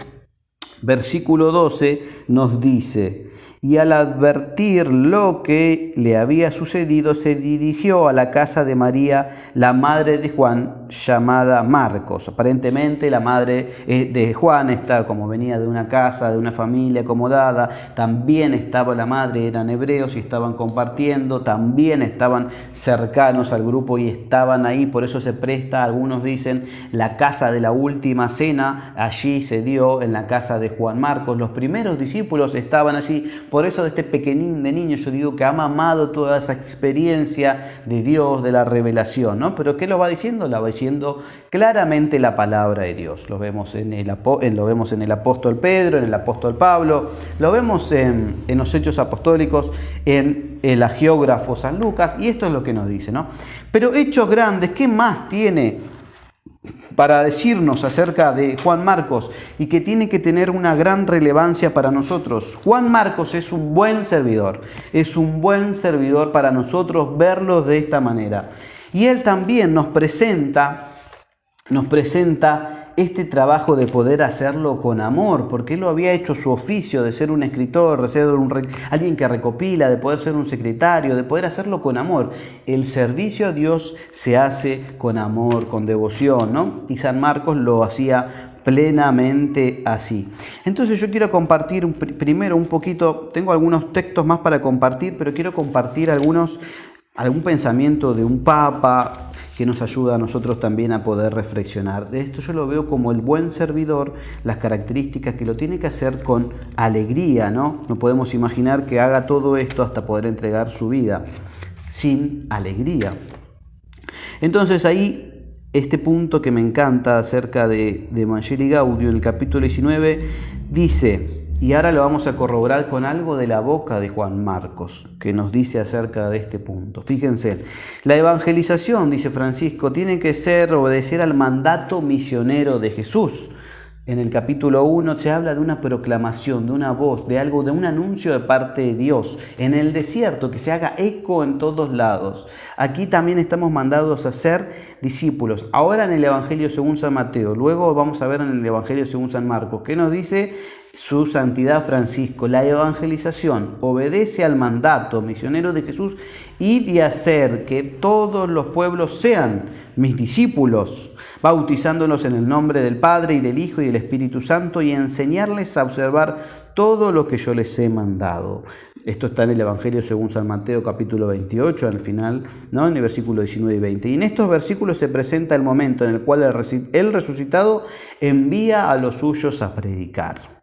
versículo 12, nos dice... Y al advertir lo que le había sucedido, se dirigió a la casa de María, la madre de Juan, llamada Marcos. Aparentemente la madre de Juan como venía de una casa, de una familia acomodada, también estaba la madre, eran hebreos y estaban compartiendo, también estaban cercanos al grupo y estaban ahí, por eso se presta, algunos dicen, la casa de la última cena, allí se dio en la casa de Juan Marcos. Los primeros discípulos estaban allí. Por eso de este pequeñín de niño yo digo que ha mamado toda esa experiencia de Dios, de la revelación, ¿no? Pero ¿qué lo va diciendo? La va diciendo claramente la palabra de Dios. Lo vemos en el apóstol Pedro, en el apóstol Pablo, lo vemos en los Hechos Apostólicos, en el agiógrafo San Lucas, y esto es lo que nos dice, ¿no? Pero hechos grandes, ¿qué más tiene para decirnos acerca de Juan Marcos y que tiene que tener una gran relevancia para nosotros? Juan Marcos es un buen servidor para nosotros verlo de esta manera. Y él también nos presenta este trabajo de poder hacerlo con amor, porque él lo había hecho su oficio de ser un escritor, de ser alguien que recopila, de poder ser un secretario, de poder hacerlo con amor. El servicio a Dios se hace con amor, con devoción, ¿no? Y San Marcos lo hacía plenamente así. Entonces yo quiero compartir primero un poquito, tengo algunos textos más para compartir, pero quiero compartir algún pensamiento de un papa que nos ayuda a nosotros también a poder reflexionar. De esto yo lo veo como el buen servidor, las características que lo tiene que hacer con alegría, ¿no? No podemos imaginar que haga todo esto hasta poder entregar su vida sin alegría. Entonces ahí este punto que me encanta acerca de Evangelii Gaudium, en el capítulo 19, dice, y ahora lo vamos a corroborar con algo de la boca de Juan Marcos, que nos dice acerca de este punto. Fíjense, la evangelización, dice Francisco, tiene que obedecer al mandato misionero de Jesús. En el capítulo 1 se habla de una proclamación, de una voz, de algo, de un anuncio de parte de Dios. En el desierto, que se haga eco en todos lados. Aquí también estamos mandados a ser discípulos. Ahora en el Evangelio según San Mateo, luego vamos a ver en el Evangelio según San Marcos. ¿Qué nos dice su santidad Francisco? La evangelización obedece al mandato misionero de Jesús y de hacer que todos los pueblos sean mis discípulos, bautizándolos en el nombre del Padre y del Hijo y del Espíritu Santo y enseñarles a observar todo lo que yo les he mandado. Esto está en el Evangelio según San Mateo capítulo 28, al final, ¿no? En el versículo 19 y 20. Y en estos versículos se presenta el momento en el cual el resucitado envía a los suyos a predicar.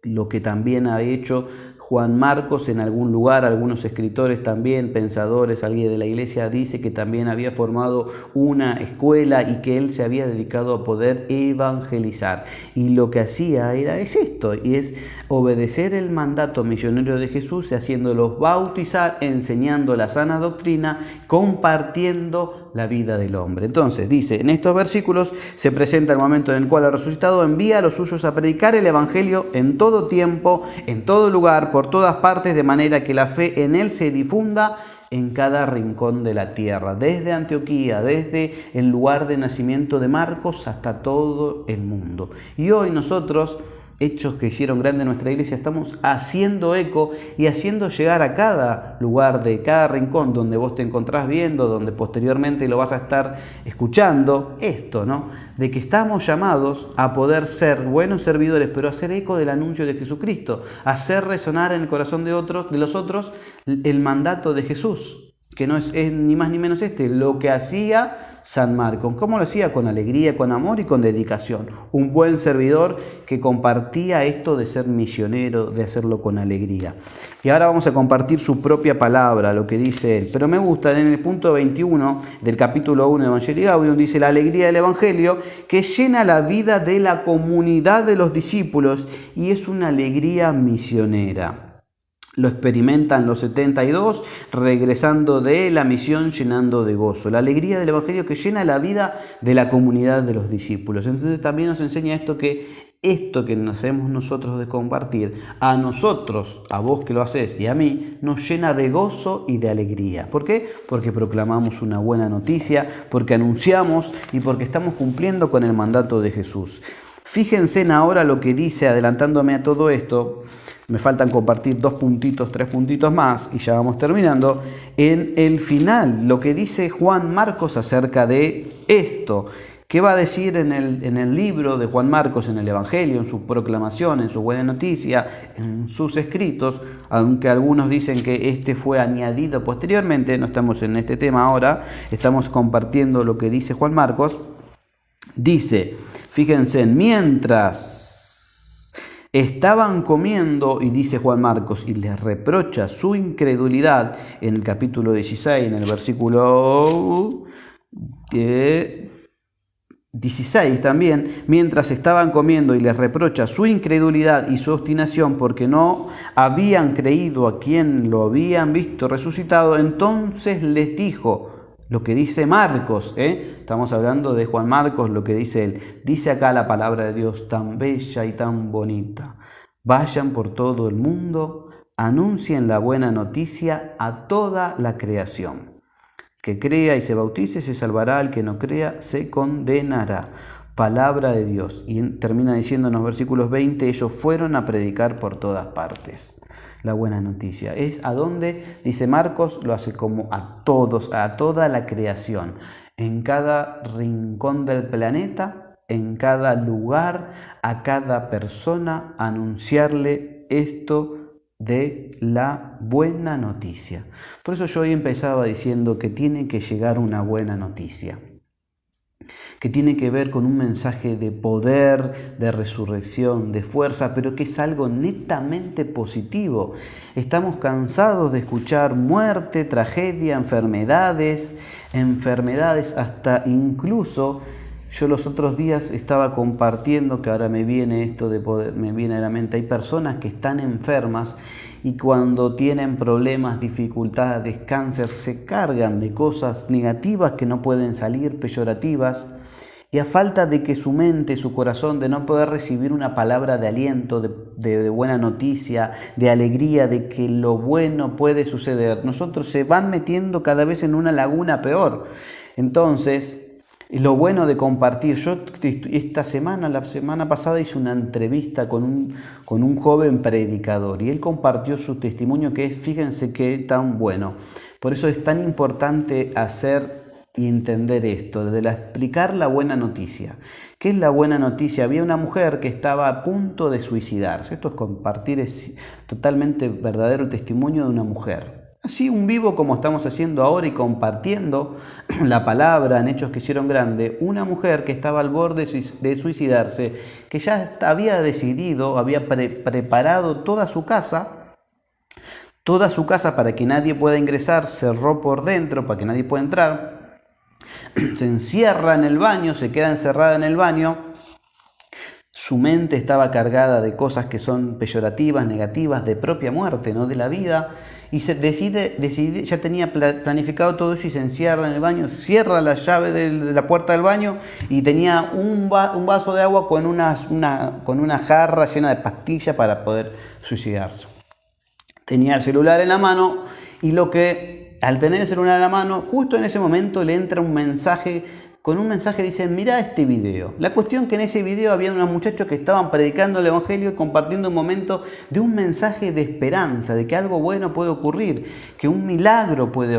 Lo que también ha hecho Juan Marcos en algún lugar, algunos escritores también, pensadores, alguien de la iglesia dice que también había formado una escuela y que él se había dedicado a poder evangelizar. Y lo que hacía es esto, y es obedecer el mandato misionero de Jesús, haciéndolos bautizar, enseñando la sana doctrina, compartiendo la vida del hombre. Entonces, dice, en estos versículos se presenta el momento en el cual el resucitado envía a los suyos a predicar el evangelio en todo tiempo, en todo lugar, por todas partes, de manera que la fe en él se difunda en cada rincón de la tierra, desde Antioquía, desde el lugar de nacimiento de Marcos hasta todo el mundo. Y hoy nosotros, hechos que hicieron grande nuestra iglesia, estamos haciendo eco y haciendo llegar a cada lugar de cada rincón donde vos te encontrás viendo, donde posteriormente lo vas a estar escuchando, esto, ¿no? De que estamos llamados a poder ser buenos servidores, pero hacer eco del anuncio de Jesucristo, hacer resonar en el corazón de los otros el mandato de Jesús, que no es ni más ni menos lo que hacía San Marcos. ¿Cómo lo hacía? Con alegría, con amor y con dedicación. Un buen servidor que compartía esto de ser misionero, de hacerlo con alegría. Y ahora vamos a compartir su propia palabra, lo que dice él. Pero me gusta, en el punto 21 del capítulo 1 de Evangelii Gaudium, dice la alegría del Evangelio que llena la vida de la comunidad de los discípulos y es una alegría misionera. Lo experimentan los 72, regresando de la misión llenando de gozo. La alegría del Evangelio que llena la vida de la comunidad de los discípulos. Entonces también nos enseña esto que hacemos nosotros de compartir, a nosotros, a vos que lo haces y a mí, nos llena de gozo y de alegría. ¿Por qué? Porque proclamamos una buena noticia, porque anunciamos y porque estamos cumpliendo con el mandato de Jesús. Fíjense en ahora lo que dice, adelantándome a todo esto. Me faltan compartir 2 puntitos, 3 puntitos más y ya vamos terminando. En el final, lo que dice Juan Marcos acerca de esto. ¿Qué va a decir en el libro de Juan Marcos, en el Evangelio, en su proclamación, en su buena noticia, en sus escritos? Aunque algunos dicen que este fue añadido posteriormente, no estamos en este tema ahora, estamos compartiendo lo que dice Juan Marcos. Dice, fíjense, mientras estaban comiendo, y dice Juan Marcos, y les reprocha su incredulidad en el capítulo 16, en el versículo 16 también, mientras estaban comiendo y les reprocha su incredulidad y su obstinación porque no habían creído a quien lo habían visto resucitado, entonces les dijo, lo que dice Marcos, estamos hablando de Juan Marcos, lo que dice él. Dice acá la palabra de Dios tan bella y tan bonita. Vayan por todo el mundo, anuncien la buena noticia a toda la creación. Que crea y se bautice se salvará, el que no crea se condenará. palabra de Dios. Y termina diciendo en los versículos 20, ellos fueron a predicar por todas partes la buena noticia. ¿Es a dónde? Dice Marcos, lo hace como a todos, a toda la creación, en cada rincón del planeta, en cada lugar, a cada persona, anunciarle esto de la buena noticia. Por eso yo hoy empezaba diciendo que tiene que llegar una buena noticia, que tiene que ver con un mensaje de poder, de resurrección, de fuerza, pero que es algo netamente positivo. Estamos cansados de escuchar muerte, tragedia, enfermedades, hasta incluso yo los otros días estaba compartiendo, que ahora me viene esto de poder, me viene a la mente, hay personas que están enfermas y cuando tienen problemas, dificultades, cáncer, se cargan de cosas negativas que no pueden salir, peyorativas, y a falta de que su mente, su corazón, de no poder recibir una palabra de aliento, de buena noticia, de alegría, de que lo bueno puede suceder, nosotros se van metiendo cada vez en una laguna peor. Entonces, lo bueno de compartir, yo la semana pasada hice una entrevista con un joven predicador y él compartió su testimonio que es, fíjense qué tan bueno. Por eso es tan importante hacer y entender esto, desde explicar la buena noticia. ¿Qué es la buena noticia? Había una mujer que estaba a punto de suicidarse. Esto es compartir, es totalmente verdadero el testimonio de una mujer. Así un vivo como estamos haciendo ahora y compartiendo la palabra en hechos que hicieron grande, una mujer que estaba al borde de suicidarse, que ya había decidido, había preparado toda su casa para que nadie pueda ingresar, cerró por dentro para que nadie pueda entrar, se encierra en el baño, se queda encerrada en el baño. Su mente estaba cargada de cosas que son peyorativas, negativas, de propia muerte, no de la vida. Y se decide, ya tenía planificado todo eso y se encierra en el baño, cierra la llave de la puerta del baño y tenía un vaso de agua con una jarra llena de pastillas para poder suicidarse. Tenía el celular en la mano y al tener el celular en la mano, justo en ese momento le entra un mensaje. Con un mensaje dicen, mira este video. La cuestión que en ese video había unos muchachos que estaban predicando el evangelio y compartiendo un momento de un mensaje de esperanza, de que algo bueno puede ocurrir, que un milagro puede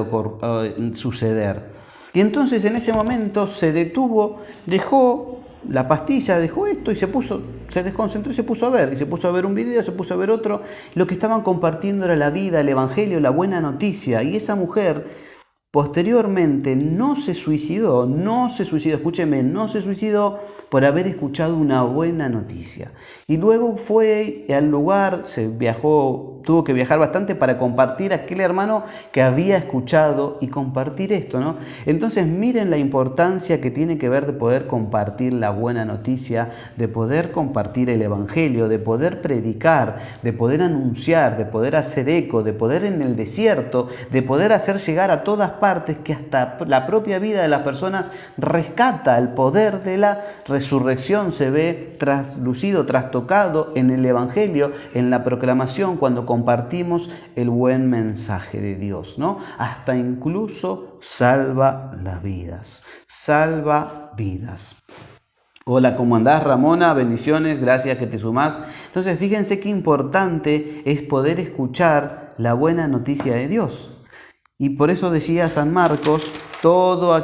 suceder. Y entonces en ese momento se detuvo, dejó la pastilla, dejó esto y se desconcentró y se puso a ver. Y se puso a ver un video, se puso a ver otro. Lo que estaban compartiendo era la vida, el evangelio, la buena noticia. Y esa mujer posteriormente no se suicidó, escúcheme, no se suicidó por haber escuchado una buena noticia. Y luego fue al lugar, tuvo que viajar bastante para compartir a aquel hermano que había escuchado y compartir esto, ¿no? Entonces miren la importancia que tiene que ver de poder compartir la buena noticia, de poder compartir el evangelio, de poder predicar, de poder anunciar, de poder hacer eco, de poder en el desierto, de poder hacer llegar a todas partes, que hasta la propia vida de las personas rescata. El poder de la resurrección se ve traslucido, trastocado en el evangelio, en la proclamación, cuando compartimos el buen mensaje de Dios, ¿no? Hasta incluso salva las vidas, salva vidas. Hola, ¿cómo andás, Ramona? Bendiciones, gracias que te sumás. Entonces, fíjense qué importante es poder escuchar la buena noticia de Dios. Y por eso decía San Marcos, todo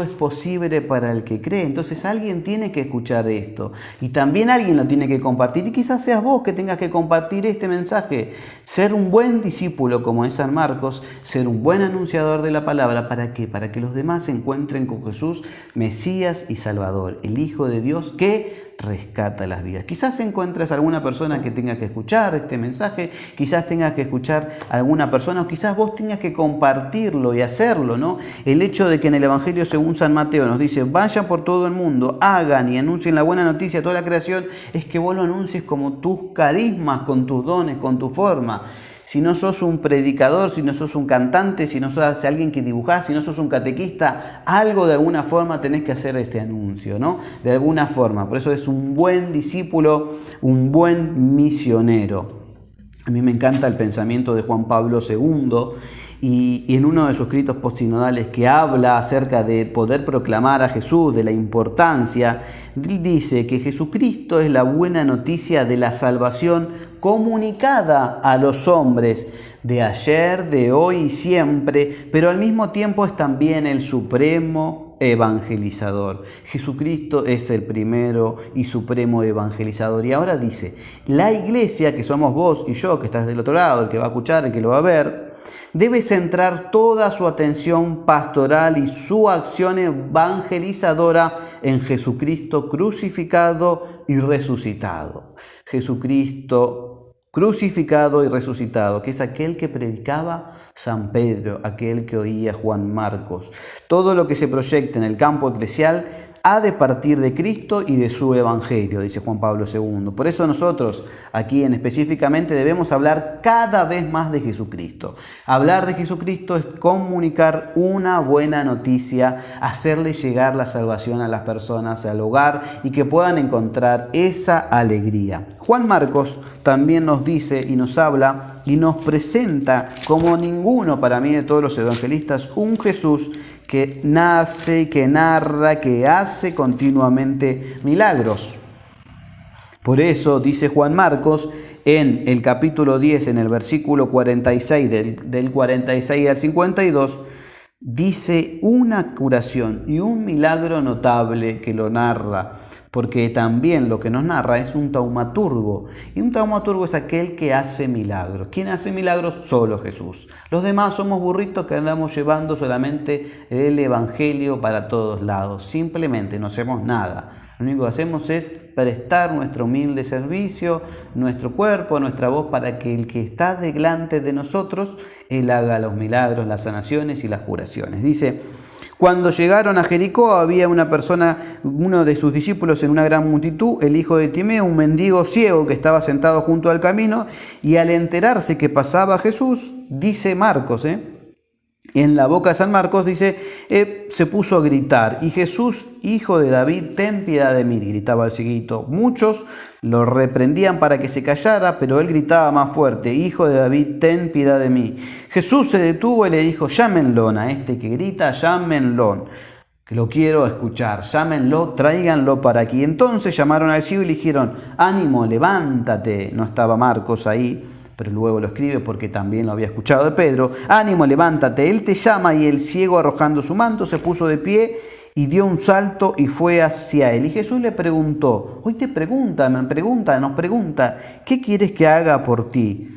es posible para el que cree. Entonces alguien tiene que escuchar esto y también alguien lo tiene que compartir. Y quizás seas vos que tengas que compartir este mensaje. Ser un buen discípulo como es San Marcos, ser un buen anunciador de la palabra. ¿Para qué? Para que los demás se encuentren con Jesús, Mesías y Salvador, el Hijo de Dios que rescata las vidas. Quizás encuentres alguna persona que tenga que escuchar este mensaje, quizás tengas que escuchar a alguna persona o quizás vos tengas que compartirlo y hacerlo, ¿no? El hecho de que en el Evangelio según San Mateo nos dice, vayan por todo el mundo, hagan y anuncien la buena noticia a toda la creación, es que vos lo anuncies como tus carismas, con tus dones, con tu forma. Si no sos un predicador, si no sos un cantante, si no sos alguien que dibujás, si no sos un catequista, algo de alguna forma tenés que hacer este anuncio, ¿no? De alguna forma. Por eso es un buen discípulo, un buen misionero. A mí me encanta el pensamiento de Juan Pablo II y en uno de sus escritos postsinodales que habla acerca de poder proclamar a Jesús, de la importancia, dice que Jesucristo es la buena noticia de la salvación comunicada a los hombres de ayer, de hoy y siempre, pero al mismo tiempo es también el supremo evangelizador. Jesucristo es el primero y supremo evangelizador. Y ahora dice, la iglesia, que somos vos y yo, que estás del otro lado, el que va a escuchar, el que lo va a ver, debe centrar toda su atención pastoral y su acción evangelizadora en Jesucristo crucificado y resucitado. Jesucristo crucificado y resucitado, que es aquel que predicaba San Pedro, aquel que oía Juan Marcos. Todo lo que se proyecta en el campo eclesial ha de partir de Cristo y de su Evangelio, dice Juan Pablo II. Por eso nosotros, aquí específicamente, debemos hablar cada vez más de Jesucristo. Hablar de Jesucristo es comunicar una buena noticia, hacerle llegar la salvación a las personas, al hogar, y que puedan encontrar esa alegría. Juan Marcos también nos dice y nos habla y nos presenta, como ninguno para mí de todos los evangelistas, un Jesús que nace, que narra, que hace continuamente milagros. Por eso dice Juan Marcos en el capítulo 10, en el versículo 46, del 46 al 52, dice una curación y un milagro notable que lo narra, porque también lo que nos narra es un taumaturgo, y un taumaturgo es aquel que hace milagros. ¿Quién hace milagros? Solo Jesús. Los demás somos burritos que andamos llevando solamente el evangelio para todos lados, simplemente no hacemos nada. Lo único que hacemos es prestar nuestro humilde servicio, nuestro cuerpo, nuestra voz, para que el que está delante de nosotros, Él haga los milagros, las sanaciones y las curaciones. Dice, cuando llegaron a Jericó había una persona, uno de sus discípulos en una gran multitud, el hijo de Timeo, un mendigo ciego que estaba sentado junto al camino, y al enterarse que pasaba Jesús, dice Marcos, en la boca de San Marcos dice, se puso a gritar, y Jesús, hijo de David, ten piedad de mí, gritaba el cieguito. Muchos lo reprendían para que se callara, pero él gritaba más fuerte, hijo de David, ten piedad de mí. Jesús se detuvo y le dijo, llámenlo a este que grita, llámenlo, que lo quiero escuchar, llámenlo, tráiganlo para aquí. Entonces llamaron al ciego y le dijeron, ánimo, levántate. No estaba Marcos ahí, pero luego lo escribe porque también lo había escuchado de Pedro. Ánimo, levántate, él te llama. Y el ciego, arrojando su manto, se puso de pie y dio un salto y fue hacia él. Y Jesús le preguntó, hoy nos pregunta, ¿qué quieres que haga por ti?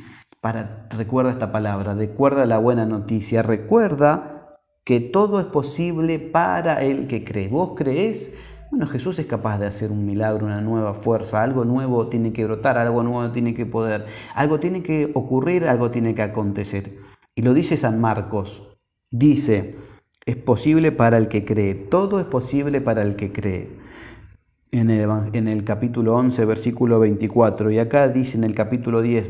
Recuerda esta palabra, recuerda la buena noticia, recuerda que todo es posible para el que cree. ¿Vos creés? Bueno, Jesús es capaz de hacer un milagro, una nueva fuerza, algo nuevo tiene que brotar, algo nuevo tiene que poder, algo tiene que ocurrir, algo tiene que acontecer. Y lo dice San Marcos, dice, es posible para el que cree, todo es posible para el que cree. En el capítulo 11, versículo 24, y acá dice en el capítulo 10,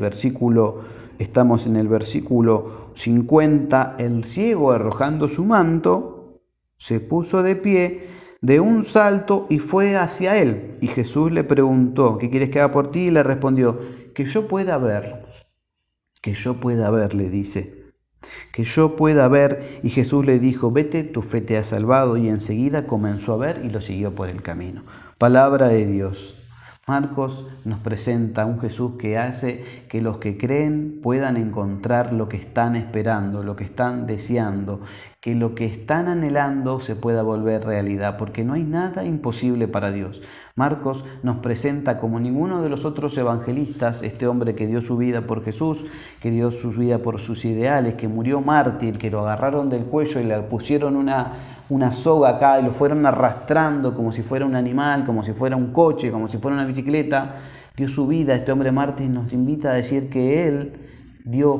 estamos en el versículo 50, el ciego arrojando su manto, se puso de pie, de un salto y fue hacia él. Y Jesús le preguntó, ¿qué quieres que haga por ti? Y le respondió, que yo pueda ver, le dice, que yo pueda ver. Y Jesús le dijo, vete, tu fe te ha salvado. Y enseguida comenzó a ver y lo siguió por el camino. Palabra de Dios. Marcos nos presenta a un Jesús que hace que los que creen puedan encontrar lo que están esperando, lo que están deseando, que lo que están anhelando se pueda volver realidad, porque no hay nada imposible para Dios. Marcos nos presenta como ninguno de los otros evangelistas, este hombre que dio su vida por Jesús, que dio su vida por sus ideales, que murió mártir, que lo agarraron del cuello y le pusieron una soga acá y lo fueron arrastrando como si fuera un animal, como si fuera un coche, como si fuera una bicicleta. Dio su vida, este hombre mártir nos invita a decir que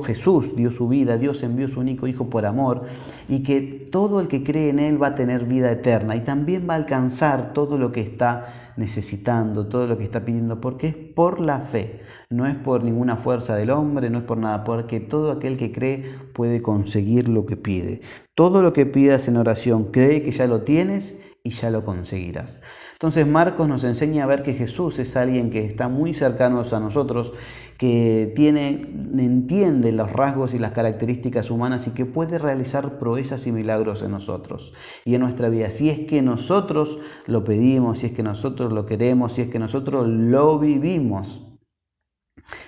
Jesús dio su vida, Dios envió su único Hijo por amor, y que todo el que cree en Él va a tener vida eterna y también va a alcanzar todo lo que está necesitando, todo lo que está pidiendo, porque es por la fe, no es por ninguna fuerza del hombre, no es por nada, porque todo aquel que cree puede conseguir lo que pide. Todo lo que pidas en oración, cree que ya lo tienes y ya lo conseguirás. Entonces Marcos nos enseña a ver que Jesús es alguien que está muy cercano a nosotros, que entiende los rasgos y las características humanas y que puede realizar proezas y milagros en nosotros y en nuestra vida. Si es que nosotros lo pedimos, si es que nosotros lo queremos, si es que nosotros lo vivimos.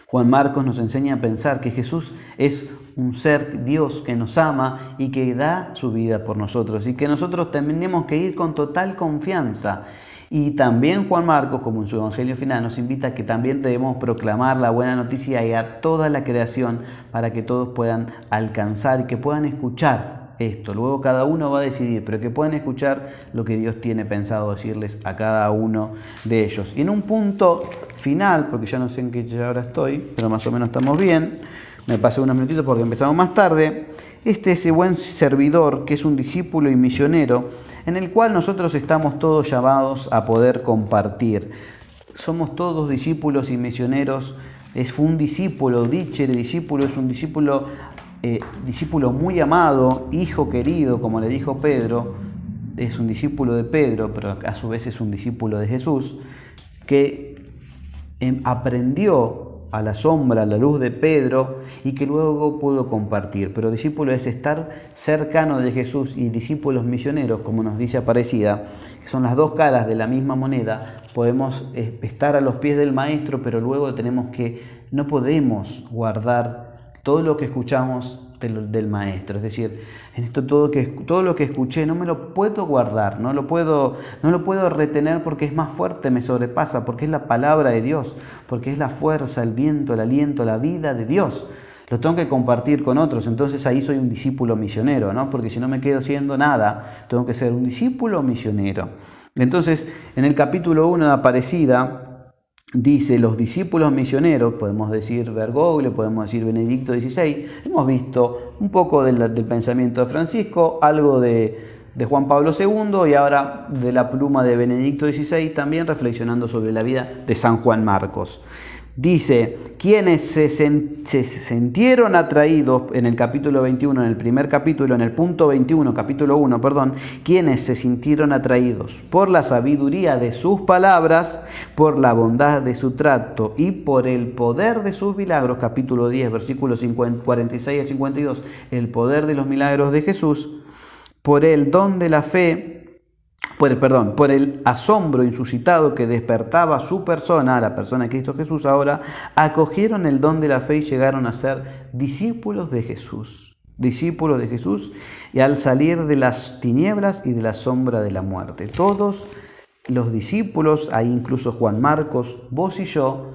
Juan Marcos nos enseña a pensar que Jesús es un ser Dios que nos ama y que da su vida por nosotros y que nosotros tenemos que ir con total confianza. Y también Juan Marcos, como en su Evangelio final, nos invita a que también debemos proclamar la buena noticia y a toda la creación para que todos puedan alcanzar y que puedan escuchar esto. Luego cada uno va a decidir, pero que puedan escuchar lo que Dios tiene pensado decirles a cada uno de ellos. Y en un punto final, porque ya no sé en qué hora estoy, pero más o menos estamos bien, me pasé unos minutitos porque empezamos más tarde. Ese buen servidor que es un discípulo y misionero, en el cual nosotros estamos todos llamados a poder compartir. Somos todos discípulos y misioneros. Fue un discípulo, discípulo es un discípulo muy amado, hijo querido, como le dijo Pedro. Es un discípulo de Pedro, pero a su vez es un discípulo de Jesús, que aprendió a la sombra, a la luz de Pedro y que luego pudo compartir. Pero discípulo es estar cercano de Jesús y discípulos misioneros, como nos dice Aparecida, que son las dos caras de la misma moneda. Podemos estar a los pies del Maestro, pero luego no podemos guardar todo lo que escuchamos del Maestro. Es decir, en esto todo lo que escuché no me lo puedo guardar, no lo puedo retener porque es más fuerte, me sobrepasa, porque es la palabra de Dios, porque es la fuerza, el viento, el aliento, la vida de Dios. Lo tengo que compartir con otros, entonces ahí soy un discípulo misionero, ¿no? Porque si no me quedo siendo nada, tengo que ser un discípulo misionero. Entonces, en el capítulo 1 de Aparecida, dice, los discípulos misioneros, podemos decir Bergoglio, podemos decir Benedicto XVI, hemos visto un poco del pensamiento de Francisco, algo de Juan Pablo II y ahora de la pluma de Benedicto XVI, también reflexionando sobre la vida de San Juan Marcos. Dice, quienes se sintieron atraídos en el capítulo 21, en el primer capítulo, en el punto 21, capítulo 1, quienes se sintieron atraídos por la sabiduría de sus palabras, por la bondad de su trato y por el poder de sus milagros, capítulo 10, versículos 46 a 52, el poder de los milagros de Jesús, por el don de la fe, por el asombro insuscitado que despertaba su persona, la persona de Cristo Jesús ahora, acogieron el don de la fe y llegaron a ser discípulos de Jesús. Discípulos de Jesús y al salir de las tinieblas y de la sombra de la muerte. Todos los discípulos, ahí incluso Juan Marcos, vos y yo,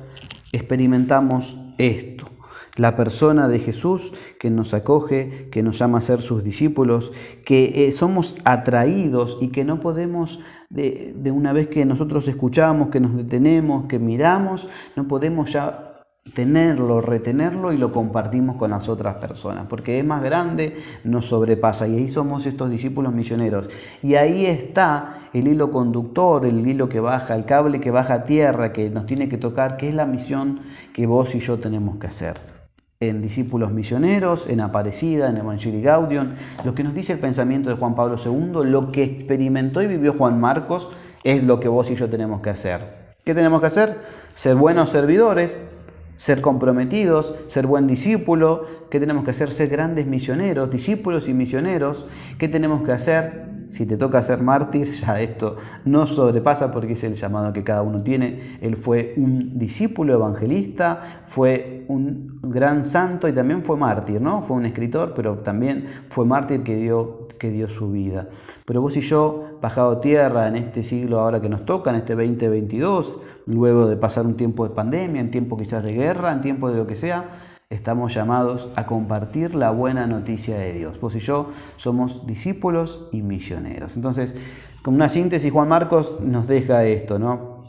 experimentamos esto. La persona de Jesús que nos acoge, que nos llama a ser sus discípulos, que somos atraídos y que no podemos, de una vez que nosotros escuchamos, que nos detenemos, que miramos, no podemos ya retenerlo y lo compartimos con las otras personas, porque es más grande, nos sobrepasa y ahí somos estos discípulos misioneros. Y ahí está el hilo conductor, el hilo que baja, el cable que baja a tierra, que nos tiene que tocar, que es la misión que vos y yo tenemos que hacer. En Discípulos Misioneros, en Aparecida, en Evangelii Gaudium, lo que nos dice el pensamiento de Juan Pablo II, lo que experimentó y vivió Juan Marcos, es lo que vos y yo tenemos que hacer. ¿Qué tenemos que hacer? Ser buenos servidores, ser comprometidos, ser buen discípulo. ¿Qué tenemos que hacer? Ser grandes misioneros, discípulos y misioneros. ¿Qué tenemos que hacer? Si te toca ser mártir, ya esto no sobrepasa porque es el llamado que cada uno tiene. Él fue un discípulo evangelista, fue un gran santo y también fue mártir, ¿no? Fue un escritor, pero también fue mártir que dio su vida. Pero vos y yo, bajado tierra en este siglo ahora que nos toca, en este 2022, luego de pasar un tiempo de pandemia, en tiempo quizás de guerra, en tiempo de lo que sea, estamos llamados a compartir la buena noticia de Dios. Vos y yo somos discípulos y misioneros. Entonces, como una síntesis, Juan Marcos nos deja esto, ¿no?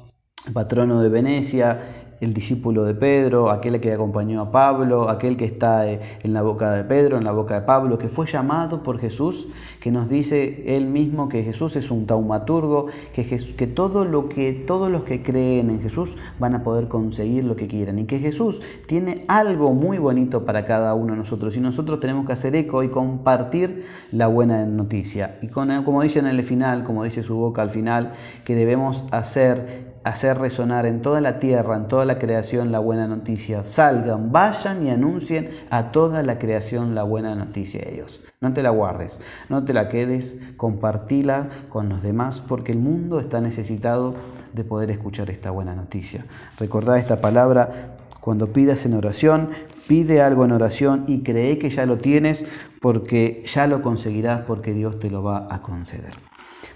Patrono de Venecia, el discípulo de Pedro, aquel que acompañó a Pablo, aquel que está en la boca de Pedro, en la boca de Pablo, que fue llamado por Jesús, que nos dice él mismo que Jesús es un taumaturgo, que todos los que creen en Jesús van a poder conseguir lo que quieran, y que Jesús tiene algo muy bonito para cada uno de nosotros, y nosotros tenemos que hacer eco y compartir la buena noticia. Y como dice en el final, como dice su boca al final, que debemos hacer resonar en toda la tierra, en toda la creación, la buena noticia. Salgan, vayan y anuncien a toda la creación la buena noticia de Dios. No te la guardes, no te la quedes, compartila con los demás, porque el mundo está necesitado de poder escuchar esta buena noticia. Recordá esta palabra cuando pidas en oración, pide algo en oración y cree que ya lo tienes, porque ya lo conseguirás, porque Dios te lo va a conceder.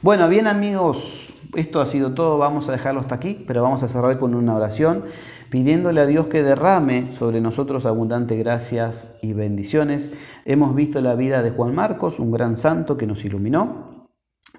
Bueno, bien amigos, esto ha sido todo, vamos a dejarlo hasta aquí, pero vamos a cerrar con una oración, pidiéndole a Dios que derrame sobre nosotros abundantes gracias y bendiciones. Hemos visto la vida de Juan Marcos, un gran santo que nos iluminó.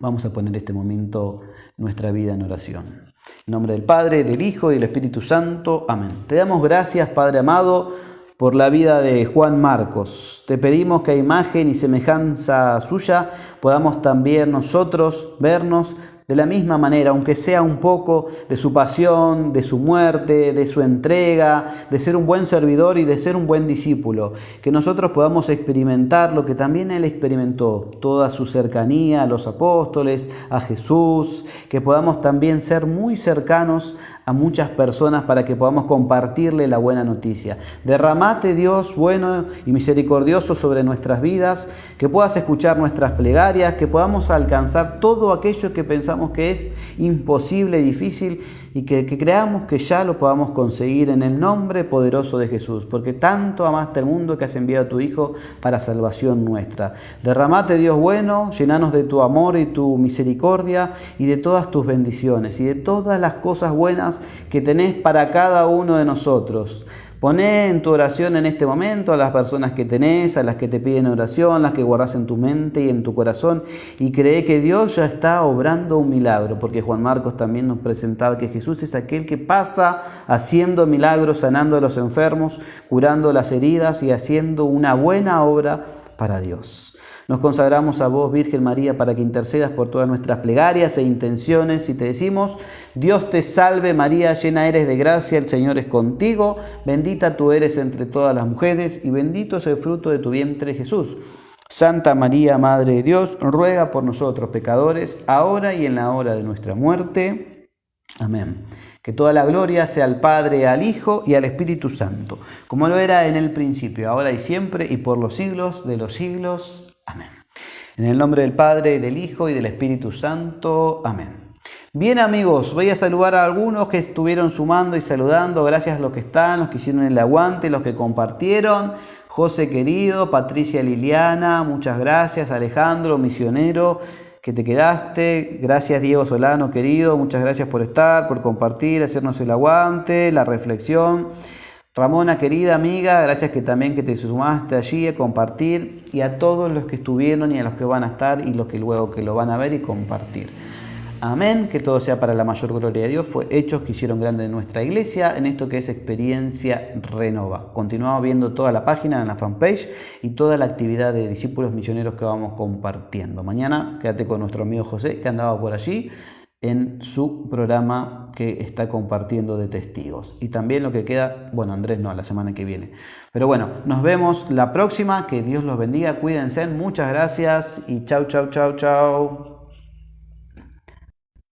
Vamos a poner este momento nuestra vida en oración. En nombre del Padre, del Hijo y del Espíritu Santo. Amén. Te damos gracias, Padre amado, por la vida de Juan Marcos. Te pedimos que a imagen y semejanza suya podamos también nosotros vernos de la misma manera, aunque sea un poco de su pasión, de su muerte, de su entrega, de ser un buen servidor y de ser un buen discípulo. Que nosotros podamos experimentar lo que también él experimentó, toda su cercanía a los apóstoles, a Jesús, que podamos también ser muy cercanos a muchas personas para que podamos compartirle la buena noticia. Derramate, Dios bueno y misericordioso, sobre nuestras vidas, que puedas escuchar nuestras plegarias, que podamos alcanzar todo aquello que pensamos que es imposible y difícil, y que creamos que ya lo podamos conseguir en el nombre poderoso de Jesús, porque tanto amaste al mundo que has enviado a tu Hijo para salvación nuestra. Derramate, Dios bueno, llenanos de tu amor y tu misericordia y de todas tus bendiciones y de todas las cosas buenas que tenés para cada uno de nosotros. Poné en tu oración en este momento a las personas que tenés, a las que te piden oración, las que guardás en tu mente y en tu corazón, y cree que Dios ya está obrando un milagro, porque Juan Marcos también nos presentaba que Jesús es aquel que pasa haciendo milagros, sanando a los enfermos, curando las heridas y haciendo una buena obra para Dios. Nos consagramos a vos, Virgen María, para que intercedas por todas nuestras plegarias e intenciones, y te decimos: Dios te salve María, llena eres de gracia, el Señor es contigo, bendita tú eres entre todas las mujeres, y bendito es el fruto de tu vientre, Jesús. Santa María, Madre de Dios, ruega por nosotros pecadores, ahora y en la hora de nuestra muerte. Amén. Que toda la gloria sea al Padre, al Hijo y al Espíritu Santo, como lo era en el principio, ahora y siempre, y por los siglos de los siglos. Amén. En el nombre del Padre, del Hijo y del Espíritu Santo. Amén. Bien amigos, voy a saludar a algunos que estuvieron sumando y saludando. Gracias a los que están, los que hicieron el aguante, los que compartieron. José querido, Patricia Liliana, muchas gracias. Alejandro, misionero, que te quedaste. Gracias Diego Solano querido, muchas gracias por estar, por compartir, hacernos el aguante, la reflexión. Ramona, querida amiga, gracias que te sumaste allí a compartir, y a todos los que estuvieron y a los que van a estar y los que luego que lo van a ver y compartir. Amén, que todo sea para la mayor gloria de Dios. Fue hechos que hicieron grande en nuestra iglesia, en esto que es Experiencia Renova. Continuamos viendo toda la página en la fanpage y toda la actividad de discípulos misioneros que vamos compartiendo. Mañana quédate con nuestro amigo José, que andaba por allí en su programa que está compartiendo de testigos. Y también lo que queda, Andrés no, la semana que viene. Pero bueno, nos vemos la próxima, que Dios los bendiga, cuídense, muchas gracias y chau, chau, chau, chau.